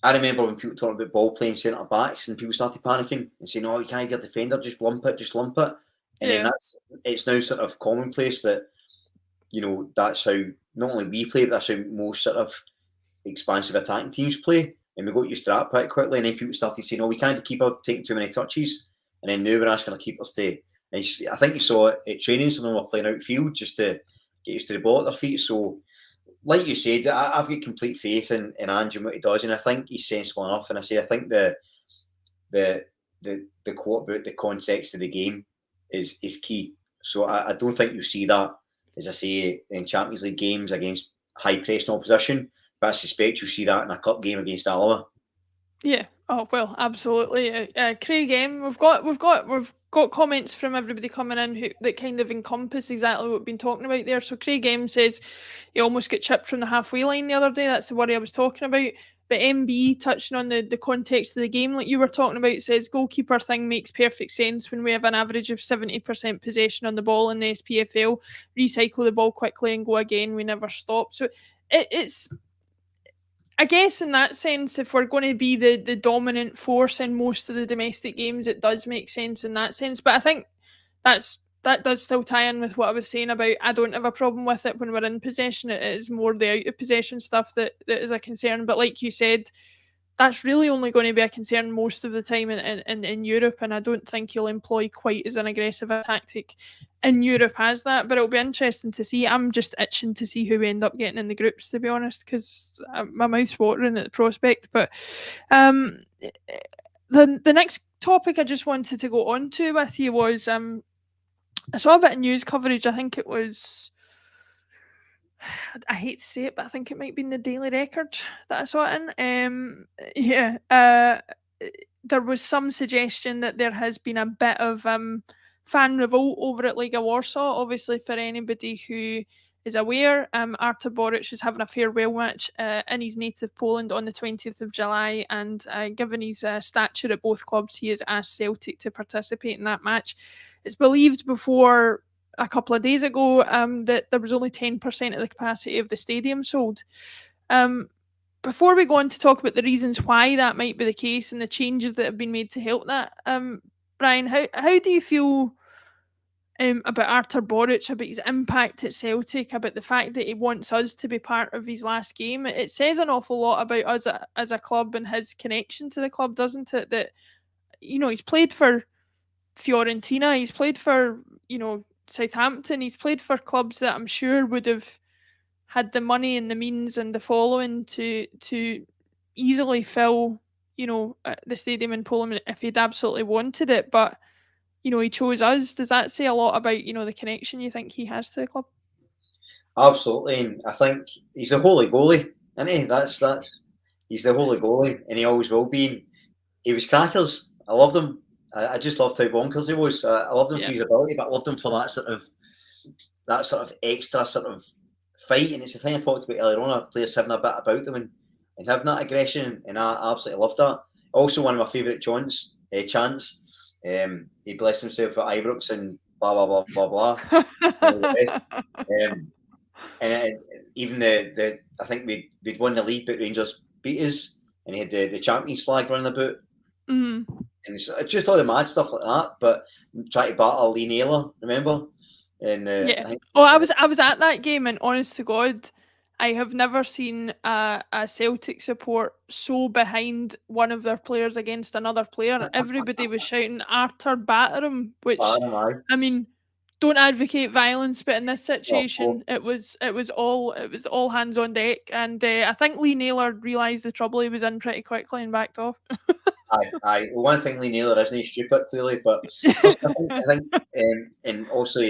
S2: I remember when people talking about ball playing centre backs and people started panicking and saying, "Oh, you can't get a defender, just lump it. And then it's now sort of commonplace that, that's how not only we play, but that's how most sort of expansive attacking teams play. And we got used to that quite quickly. And then people started saying, "Oh, we can't keep taking too many touches." And then now we're asking our keepers to. And I think you saw it at training, some of them were playing outfield just to get used to the ball at their feet. So like you said, I've got complete faith in Ange and what he does, and I think he's sensible enough. And I think the quote about the context of the game is key. So I don't think you'll see that, as I say, in Champions League games against high pressing opposition. But I suspect you'll see that in a cup game against Alloa.
S1: Yeah. Oh well, absolutely. Craig M, we've got comments from everybody coming in that kind of encompass exactly what we've been talking about there. So Craig M says he almost got chipped from the halfway line the other day. That's the worry I was talking about. But MB, touching on the context of the game, like you were talking about, says goalkeeper thing makes perfect sense when we have an average of 70% possession on the ball in the SPFL. Recycle the ball quickly and go again. We never stop. So it's. I guess in that sense, if we're going to be the dominant force in most of the domestic games, it does make sense in that sense. But I think that does still tie in with what I was saying about I don't have a problem with it when we're in possession. It is more the out of possession stuff that is a concern. But like you said, that's really only going to be a concern most of the time in Europe, and I don't think he'll employ quite as an aggressive a tactic in Europe as that. But it'll be interesting to see. I'm just itching to see who we end up getting in the groups, to be honest, because my mouth's watering at the prospect. But the next topic I just wanted to go on to with you was I saw a bit of news coverage. I think it was. I hate to say it, but I think it might be in the Daily Record that I saw it in. There was some suggestion that there has been a bit of fan revolt over at Liga Warsaw. Obviously, for anybody who is aware, Artur Boruc is having a farewell match in his native Poland on the 20th of July, and given his stature at both clubs, he has asked Celtic to participate in that match. It's believed before a couple of days ago that there was only 10% of the capacity of the stadium sold. Before we go on to talk about the reasons why that might be the case and the changes that have been made to help that, Brian, how do you feel about Artur Boruc, about his impact at Celtic, about the fact that he wants us to be part of his last game? It says an awful lot about us as a club and his connection to the club, doesn't it? That, he's played for Fiorentina, he's played for, Southampton, he's played for clubs that I'm sure would have had the money and the means and the following to easily fill, the stadium in Poland if he'd absolutely wanted it. But, he chose us. Does that say a lot about, the connection you think he has to the club?
S2: Absolutely, and I think he's a holy goalie, isn't he? That's he's the holy goalie, and he always will be. And he was crackers. I loved him. I just loved how bonkers he was. I loved him for his ability, but I loved him for that sort of extra sort of fight. And it's the thing I talked about earlier on, players having a bit about them and having that aggression, and I absolutely loved that. Also, one of my favourite chants. He blessed himself at Ibrox and blah blah blah blah blah. And even the I think we'd won the league, but Rangers beat us, and he had the Champions flag running about.
S1: Mm-hmm.
S2: And it's just all the mad stuff like that, but try to battle Lee Naylor, remember? And
S1: I was at that game, and honest to God, I have never seen a Celtic support so behind one of their players against another player. Everybody was shouting "Artur, batter him," which I mean, don't advocate violence, but in this situation, it was all hands on deck, and I think Lee Naylor realised the trouble he was in pretty quickly and backed off.
S2: Aye. One thing Lee Naylor isn't stupid clearly, but I think and also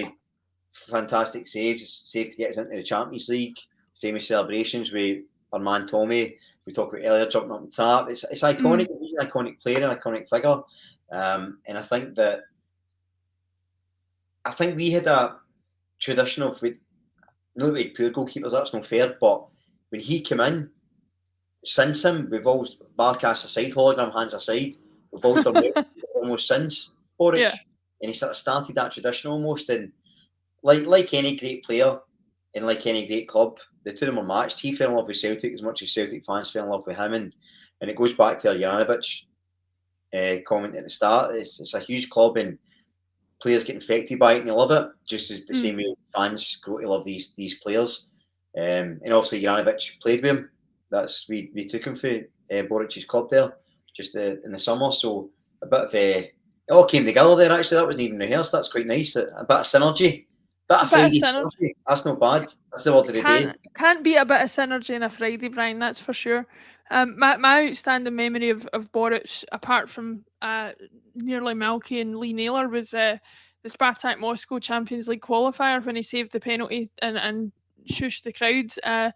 S2: fantastic saves to get us into the Champions League. Famous celebrations with our man Tommy. We talked about earlier, jumping up the tap. It's iconic. He's an iconic player, an iconic figure, and I think we had a tradition of we had poor goalkeepers. That's no fair, but when he came in. Since him, we've always Barcast aside, hologram hands aside, we've always done almost since Boruc, and he sort of started that tradition almost. And like any great player and like any great club, the two of them were matched. He fell in love with Celtic as much as Celtic fans fell in love with him, and it goes back to our Juranovic comment at the start. It's a huge club, and players get infected by it, and they love it just as the same way fans grow to love these players. And obviously Juranovic played with him. We took him for Boruc's club there just in the summer, so a bit of it all came together there. Actually, that wasn't even rehearsed. That's quite nice. A bit of synergy, But a
S1: bit of
S2: Friday
S1: synergy.
S2: Thursday, that's not bad. That's the word of the day.
S1: Can't beat a bit of synergy in a Friday, Brian, that's for sure. My outstanding memory of Boric, apart from nearly Malky and Lee Naylor, was the Spartak Moscow Champions League qualifier when he saved the penalty and shushed the crowd.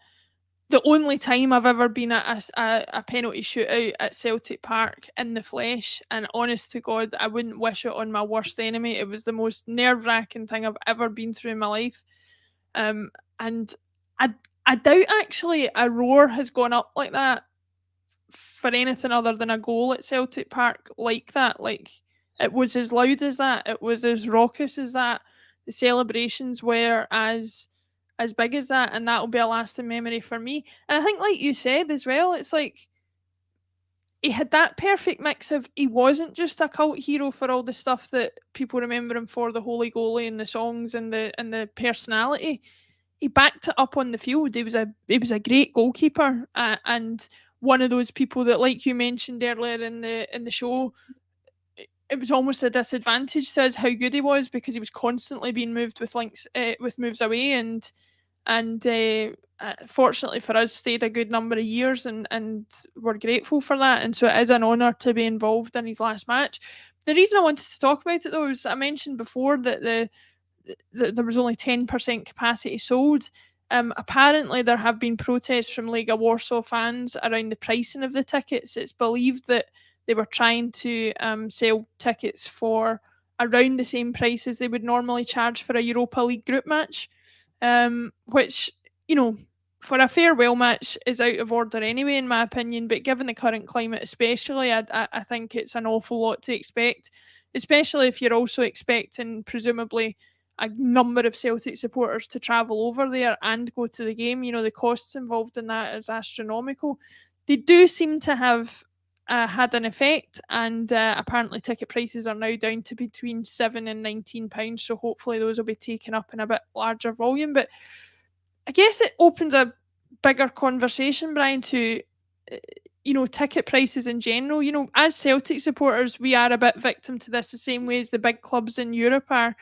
S1: The only time I've ever been at a penalty shootout at Celtic Park in the flesh, and honest to God, I wouldn't wish it on my worst enemy. It was the most nerve-wracking thing I've ever been through in my life. And I doubt actually a roar has gone up like that for anything other than a goal at Celtic Park like that. Like, it was as loud as that. It was as raucous as that. The celebrations were as big as that, and that will be a lasting memory for me. And I think, like you said as well, it's like he had that perfect mix of, he wasn't just a cult hero for all the stuff that people remember him for, the holy goalie and the songs and the personality. He backed it up on the field. He was a great goalkeeper, and one of those people that, like you mentioned earlier in the show, it was almost a disadvantage to us how good he was, because he was constantly being moved with moves away, and fortunately for us, stayed a good number of years, and we're grateful for that. And so it is an honour to be involved in his last match. The reason I wanted to talk about it, though, is I mentioned before that there was only 10% capacity sold. Apparently, there have been protests from Lega Warsaw fans around the pricing of the tickets. It's believed that they were trying to sell tickets for around the same price as they would normally charge for a Europa League group match, which, for a farewell match is out of order anyway, in my opinion. But given the current climate especially, I think it's an awful lot to expect, especially if you're also expecting, presumably, a number of Celtic supporters to travel over there and go to the game. The costs involved in that is astronomical. They do seem to have had an effect, and apparently ticket prices are now down to between £7 and £19. So hopefully those will be taken up in a bit larger volume. But I guess it opens a bigger conversation, Brian, to ticket prices in general. As Celtic supporters, we are a bit victim to this, the same way as the big clubs in Europe are,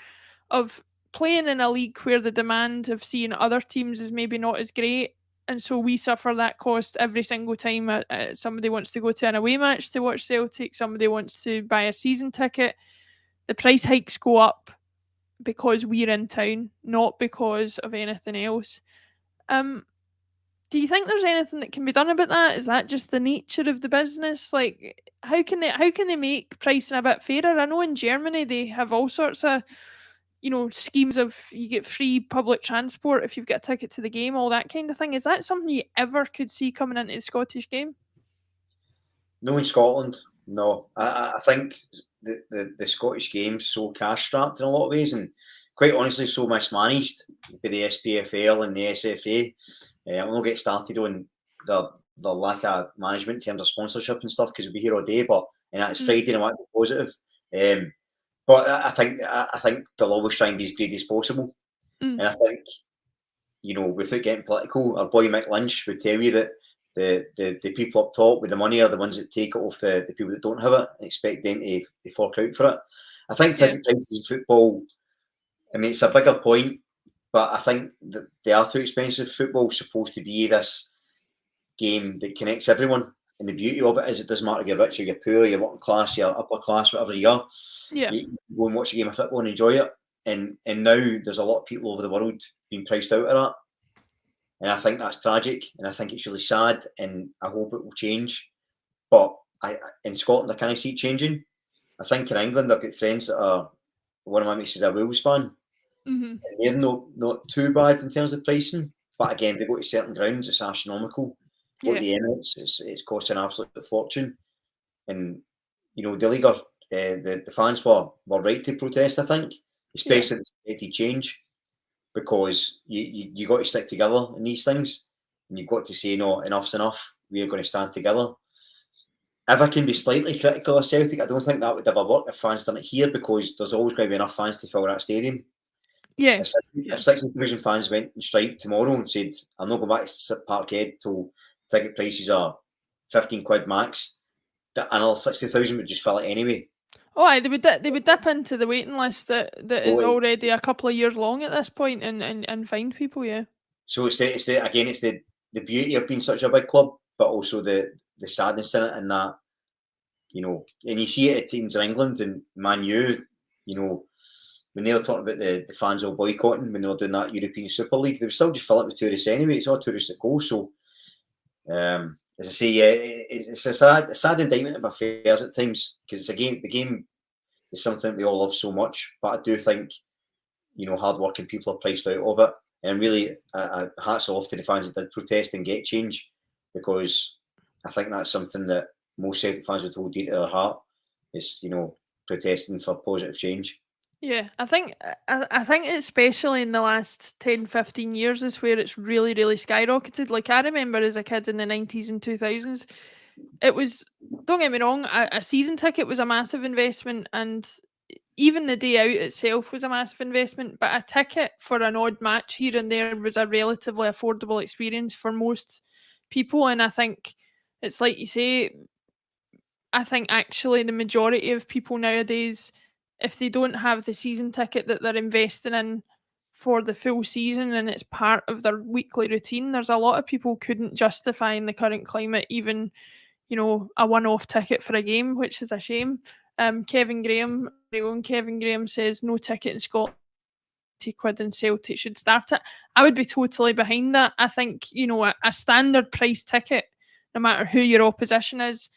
S1: of playing in a league where the demand of seeing other teams is maybe not as great, and so we suffer that cost every single time somebody wants to go to an away match to watch Celtic, somebody wants to buy a season ticket. The price hikes go up because we're in town, not because of anything else. Do you think there's anything that can be done about that? Is that just the nature of the business? Like, how can they make pricing a bit fairer? I know in Germany they have all sorts of schemes of, you get free public transport if you've got a ticket to the game, all that kind of thing. Is that something you ever could see coming into the Scottish game?
S2: No, in Scotland, no. I think the Scottish game's so cash strapped in a lot of ways, and quite honestly, so mismanaged by the SPFL and the SFA. We'll not get started on the lack of management in terms of sponsorship and stuff, because we'll be here all day. But it's Friday, and I want to be positive. But I think they'll always try and be as greedy as possible. And I think, without getting political, our boy Mick Lynch would tell you that the people up top with the money are the ones that take it off the people that don't have it and expect them to fork out for it. I think ticket prices in football, it's a bigger point, but I think that they are too expensive. Football's supposed to be this game that connects everyone. And the beauty of it is, it doesn't matter if you're rich or you're poor, you're working class, you're upper class, whatever you are.
S1: Yeah.
S2: You go and watch a game of football and enjoy it. And now there's a lot of people over the world being priced out of that. And I think that's tragic, and I think it's really sad, and I hope it will change. But in Scotland, I can't see it changing. I think in England, I've got friends that are, one of my mates is a Wolves fan.
S1: Mm-hmm.
S2: And they're not too bad in terms of pricing. But again, they go to certain grounds, it's astronomical. Go to the Emirates, it's costing an absolute fortune. And, the league, the fans were right to protest, I think, especially the expected change, because you got to stick together in these things, and you've got to say, no, enough's enough, we're going to stand together. If I can be slightly critical of Celtic, I don't think that would ever work if fans done it here, because there's always going to be enough fans to fill that stadium.
S1: Yeah.
S2: If 60,000 fans went and strike tomorrow and said, I'm not going back to Parkhead till ticket prices are £15 max, another 60,000 would just fill it anyway.
S1: Oh, aye, they would dip into the waiting list that is
S2: So
S1: already a couple of years long at this point, and find people. Yeah.
S2: so it's the beauty of being such a big club, but also the sadness in it, and that, you know, and you see it at teams in England and Man U, you know, when they were talking about the fans all boycotting when they were doing that European Super League, they would still just fill it with tourists anyway. It's all tourists that go. So, as I say, yeah, it's a sad indictment of affairs at times, because the game is something we all love so much. But I do think, you know, hard-working people are priced out of it. And really, hats off to the fans that did protest and get change, because I think that's something that most Celtic fans would hold dear to their heart, is, you know, protesting for positive change.
S1: Yeah, I think especially in the last 10, 15 years is where it's really, really skyrocketed. Like, I remember as a kid in the 90s and 2000s, it was, don't get me wrong, a season ticket was a massive investment, and even the day out itself was a massive investment, but a ticket for an odd match here and there was a relatively affordable experience for most people. And I think it's like you say, I think actually the majority of people nowadays, if they don't have the season ticket that they're investing in for the full season and it's part of their weekly routine, there's a lot of people couldn't justify in the current climate even, you know, a one-off ticket for a game, which is a shame. Kevin Graham, my own Kevin Graham, says no ticket in Scotland, £80 and Celtic should start it. I would be totally behind that. I think, you know, a standard price ticket, no matter who your opposition is,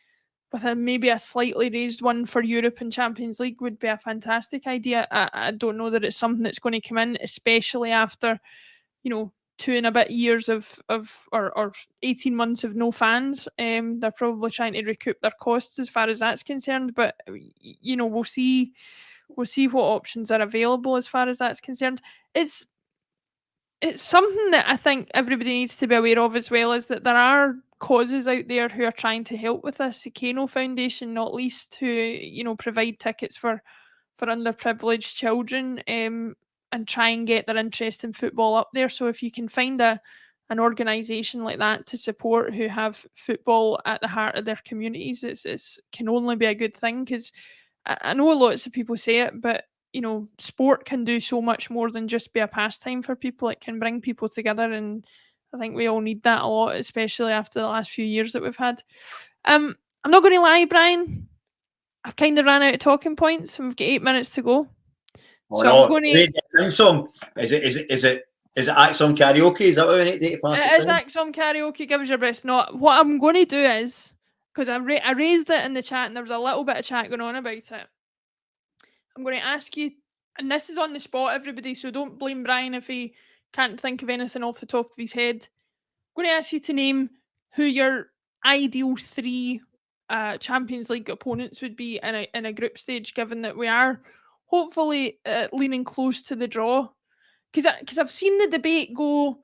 S1: with maybe a slightly raised one for Europe and Champions League would be a fantastic idea. I don't know that it's something that's going to come in, especially after, you know, 2 and a bit years or 18 months of no fans. They're probably trying to recoup their costs as far as that's concerned. But you know, we'll see what options are available as far as that's concerned. It's something that I think everybody needs to be aware of as well, is that there are causes out there who are trying to help with this. The Kano Foundation, not least, who, you know, provide tickets for underprivileged children, and try and get their interest in football up there. So if you can find an organisation like that to support, who have football at the heart of their communities, it's can only be a good thing, because I know lots of people say it, but you know, sport can do so much more than just be a pastime for people. It can bring people together, and I think we all need that a lot, especially after the last few years that we've had. I'm not going to lie, Brian. I've kind of ran out of talking points, and we've got 8 minutes to go.
S2: Oh
S1: So
S2: no!
S1: I'm going to.
S2: Sing song. Is it Acsom karaoke? Is that what we need to pass
S1: It is Acsom karaoke. Give us your best. No, what I'm going to do is, because I raised it in the chat, and there was a little bit of chat going on about it. I'm going to ask you, and this is on the spot, everybody, so don't blame Brian if he can't think of anything off the top of his head. I'm going to ask you to name who your ideal 3 Champions League opponents would be in a group stage, given that we are hopefully leaning close to the draw. Because I've seen the debate go,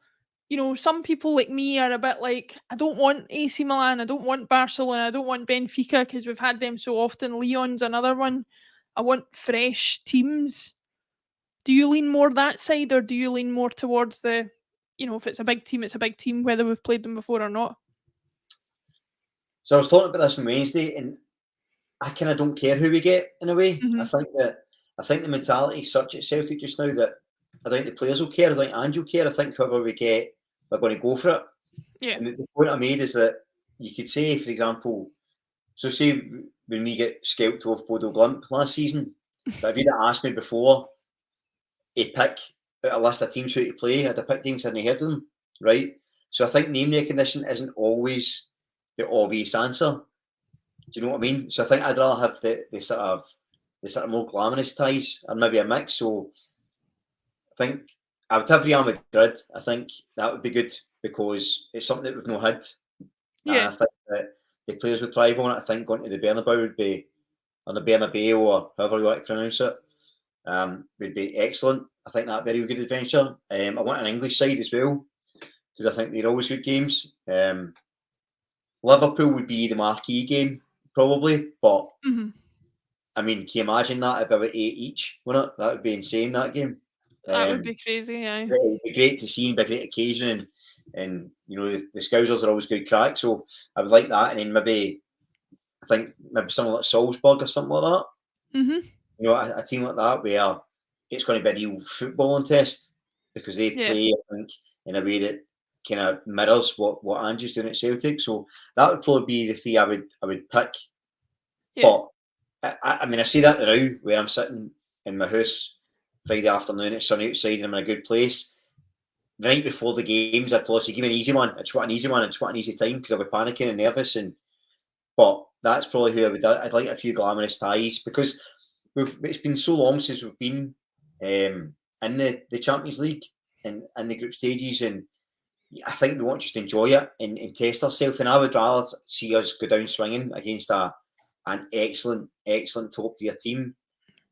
S1: you know, some people like me are a bit like, I don't want AC Milan, I don't want Barcelona, I don't want Benfica, because we've had them so often. Lyon's another one. I want fresh teams. Do you lean more that side, or do you lean more towards the, you know, if it's a big team, it's a big team, whether we've played them before or not?
S2: So I was talking about this on Wednesday, and I kind of don't care who we get in a way.
S1: Mm-hmm.
S2: I think the mentality is such at Celtic just now that I think the players will care. I think Ange will care. I think whoever we get, we're going to go for it.
S1: Yeah.
S2: And the point I made is that you could say, for example, so say when we get scalped off Bodo Glimt last season, but if you'd asked me before to pick out a list of teams who to play, I'd have picked teams I hadn't heard of them, right? So I think name recognition isn't always the obvious answer. Do you know what I mean? So I think I'd rather have the sort of more glamorous ties, or maybe a mix. So I think I would have Real Madrid. I think that would be good, because it's something that we've not had.
S1: Yeah.
S2: And I think that the players would thrive on it. I think going to the Bernabeu would be, or the Bernabeu, or however you want to pronounce it, would be excellent. I think that'd be a real good adventure. I want an English side as well, because I think they're always good games. Liverpool would be the marquee game, probably, but I mean, can you imagine that about 8 each, wouldn't it? That would be insane, that game.
S1: That would be crazy, yeah.
S2: It would be great to see, and be a great occasion, and you know, the Scousers are always good crack, so I would like that. And then maybe, I think maybe someone like Salzburg or something like that.
S1: Mm-hmm.
S2: You know, a team like that where it's going to be a real footballing test because they
S1: Yeah.
S2: play, I think, in a way that kind of mirrors what Angie's doing at Celtic. So that would probably be the three I would pick.
S1: Yeah.
S2: But I mean, I see that now where I'm sitting in my house Friday afternoon, it's sunny outside, and I'm in a good place. The night before the games, I'd probably say, give me an easy one. I just want an easy one. I just want an easy time because I'll be panicking and nervous. But that's probably who I would. I'd like a few glamorous ties because it's been so long since we've been in the Champions League and in the group stages, and I think we want to just enjoy it and test ourselves. And I would rather see us go down swinging against an excellent top tier team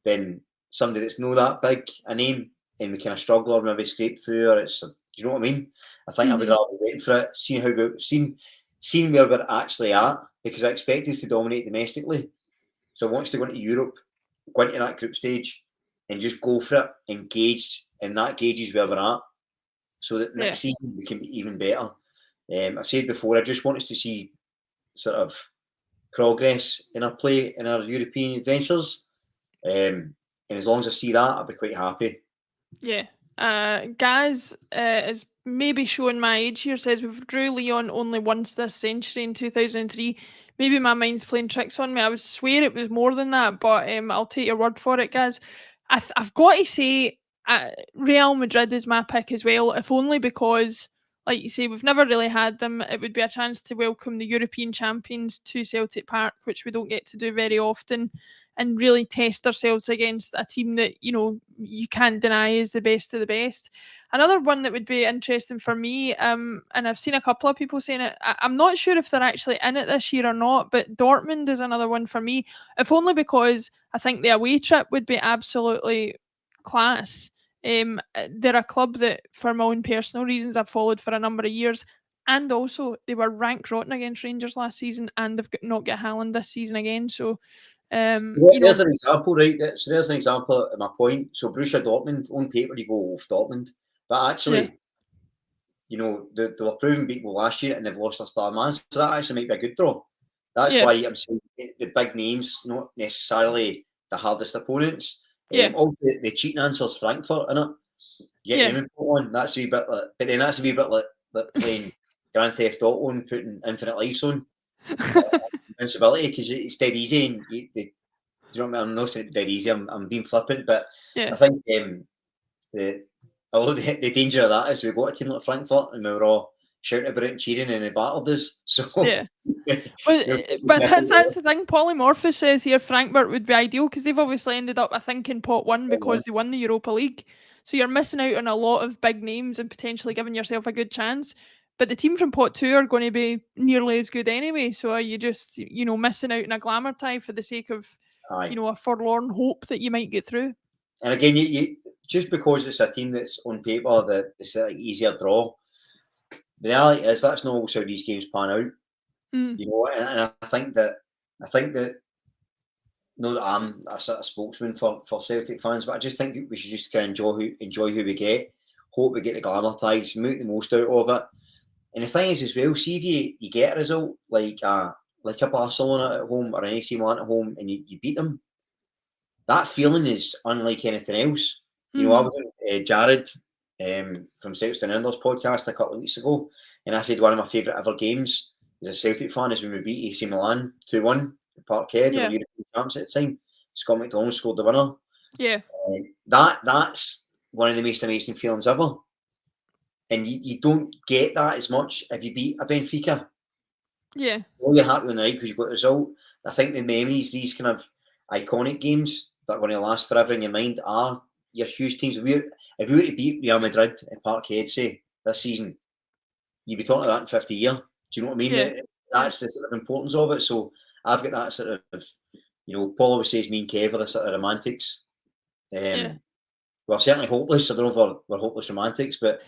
S2: than somebody that's not that big a name and we kind of struggle or maybe scrape through. Or it's, do you know what I mean? I think I would rather wait for it, seeing seeing where we're actually at, because I expect us to dominate domestically. So I want us to go into Europe, go into that group stage, and just go for it, engage, and that gauges where we're at. So that next season we can be even better. I've said before, I just want us to see sort of progress in our play in our European adventures. And as long as I see that, I'll be quite happy.
S1: Yeah. Gaz is maybe showing my age here, says we've drew Leon only once this century in 2003. Maybe my mind's playing tricks on me. I would swear it was more than that, but I'll take your word for it, Gaz. I've got to say, Real Madrid is my pick as well, if only because, like you say, we've never really had them. It would be a chance to welcome the European champions to Celtic Park, which we don't get to do very often, and really test ourselves against a team that, you know, you can't deny is the best of the best. Another one that would be interesting for me, and I've seen a couple of people saying it, I'm not sure if they're actually in it this year or not, but Dortmund is another one for me, if only because I think the away trip would be absolutely class. They're a club that, for my own personal reasons, I've followed for a number of years. And also, they were rank rotten against Rangers last season, and they've not got Haaland this season again. So,
S2: There's an example, right? So there's an example of my point. So Borussia Dortmund, on paper, you go with Dortmund, but actually, you know, they were proven beatable last year and they've lost their star man. So that actually might be a good draw. That's why I'm saying the big names, not necessarily the hardest opponents. Also, the cheating answer's Frankfurt, innit? Get them on. That's a wee bit like, but then that's a wee bit like playing Grand Theft Auto and putting Infinite Lives on. Invincibility, because it's dead easy and do you know what I mean? I'm not saying dead easy, I'm being flippant, but I think the danger of that is we got a team like Frankfurt and we were all shouting about it and cheering and they battled us. So
S1: but that's the thing. Polymorphous says here Frankfurt would be ideal because they've obviously ended up, I think, in pot one because they won the Europa League. So you're missing out on a lot of big names and potentially giving yourself a good chance. But the team from pot two are going to be nearly as good anyway. So are you just, you know, missing out on a glamour tie for the sake of, you know, a forlorn hope that you might get through?
S2: And again, you just because it's a team that's on paper that it's an easier draw, the reality is that's not always how these games pan out. You know, and I think that not that I'm a sort of spokesman for Celtic fans, but I just think we should just kind of enjoy who we get, hope we get the glamour ties, make the most out of it. And the thing is as well, see if you get a result like a Barcelona at home or an AC Milan at home and you beat them, that feeling is unlike anything else. You know, I was with Jared from Celtic Down Under's podcast a couple of weeks ago, and I said one of my favourite ever games as a Celtic fan is when we beat AC Milan 2-1 at Parkhead. They were European champs at the time. Scott McDonald scored the winner. That's one of the most amazing feelings ever. And you don't get that as much if you beat a Benfica. Well, you're happy on the night because you got the result. I think the memories, these kind of iconic games that are going to last forever in your mind are your huge teams. If we were to beat Real Madrid at Parkhead, say, this season, you'd be talking about that in 50 years. Do you know what I mean? That's the sort of importance of it. So I've got that sort of, you know, Paul always says me and Kev are the sort of romantics. We're certainly hopeless. I don't know if we're hopeless romantics, but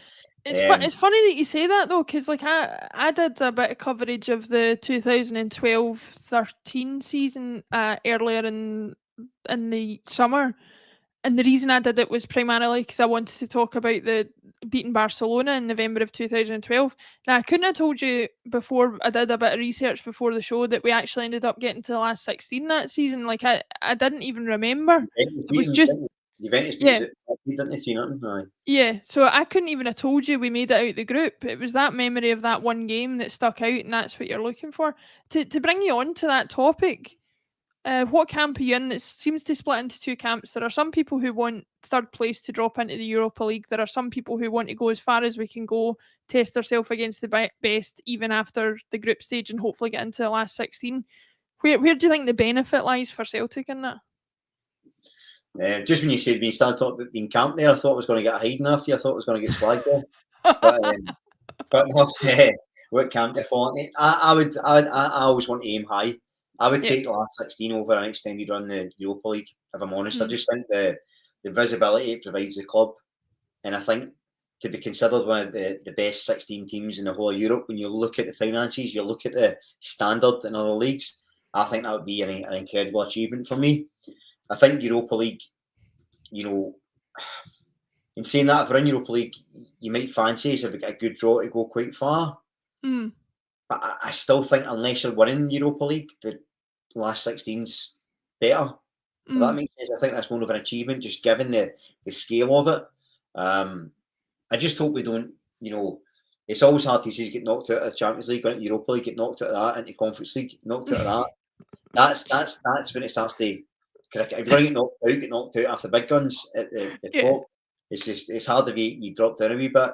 S1: it's funny that you say that though, because like I did a bit of coverage of the 2012-13 season earlier in the summer, And the reason I did it was primarily because I wanted to talk about the beating Barcelona in November of 2012. Now, I couldn't have told you before I did a bit of research before the show that we actually ended up getting to the last 16 that season. Like, I didn't even remember. It was just,
S2: Juventus beat
S1: yeah.
S2: us didn't they? 3-0.
S1: Yeah, so I couldn't even have told you we made it out the group. It was that memory of that one game that stuck out, and that's what you're looking for. To bring you on to that topic, what camp are you in? It seems to split into two camps. There are some people who want third place to drop into the Europa League. There are some people who want to go as far as we can go, test ourselves against the best, even after the group stage, and hopefully get into the last 16. Where do you think the benefit lies for Celtic in that?
S2: Just when you said when you started talking about being camp there, I thought I was going to get a hiding off you. I thought I was going to get slagged off. But no, what camp they're falling in. I always want to aim high. I would take the last 16 over an extended run in the Europa League, if I'm honest. I just think the visibility it provides the club, and I think to be considered one of the best 16 teams in the whole of Europe, when you look at the finances, you look at the standard in other leagues, I think that would be an incredible achievement for me. I think Europa League, in saying that, if we're in Europa League, you might fancy us if we get a good draw to go quite far. But I still think unless you're winning Europa League, the last 16's better. If that makes sense. I think that's more of an achievement, just given the scale of it. I just hope we don't, it's always hard to see get knocked out of the Champions League, going into Europa League, get knocked out of that, into Conference League, knocked out of that. That's when it starts to. If you're going to get knocked out after the big guns at the top, it's hard if you drop down a wee bit.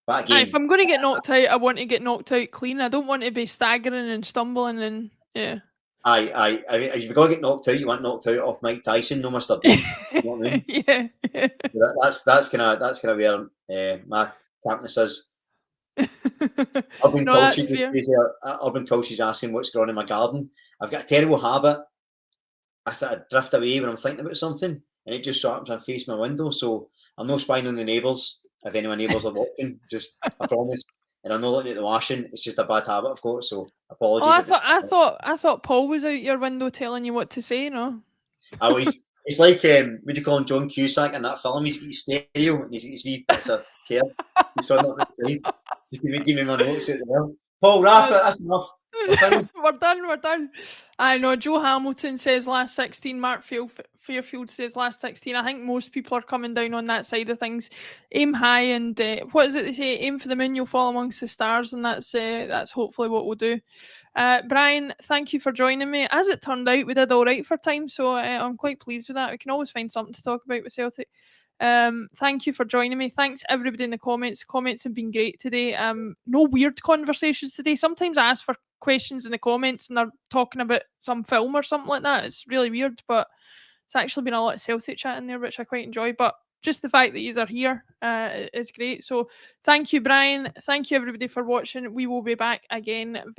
S2: But again,
S1: if I'm going to get knocked out, I want to get knocked out clean. I don't want to be staggering and stumbling and
S2: if you're going to get knocked out, you want knocked out off Mike Tyson, no Mr. Bean. You know what I mean?
S1: Yeah.
S2: That's kind of where my campness is. Urban Culture's asking what's growing in my garden. I've got a terrible habit. I sort of drift away when I'm thinking about something, and it just so happens I'm facing my window. So I'm not spying on the neighbours. If any of my neighbours are watching, I promise. And I'm not looking at the washing. It's just a bad habit I've got. So apologies.
S1: I thought Paul was out your window telling you what to say. No.
S2: It's like what do you call him, John Cusack in that film? He's got his stereo and he's got his wee bits of care. He's on that side. Just give me my notes out there. Paul, wrap it. That's enough.
S1: We're done. I know Joe Hamilton says last 16. Mark Fairfield says last 16. I think most people are coming down on that side of things. Aim high and what is it they say? Aim for the moon, you'll fall amongst the stars, and that's hopefully what we'll do. Brian, thank you for joining me. As it turned out, we did all right for time, so I'm quite pleased with that. We can always find something to talk about with Celtic. Thank you for joining me. Thanks everybody in the comments. Comments have been great today. No weird conversations today. Sometimes I ask for questions in the comments and they're talking about some film or something like that. It's really weird, but it's actually been a lot of Celtic chat in there, which I quite enjoy. But just the fact that you are here is great. So thank you, Brian. Thank you everybody for watching. We will be back again very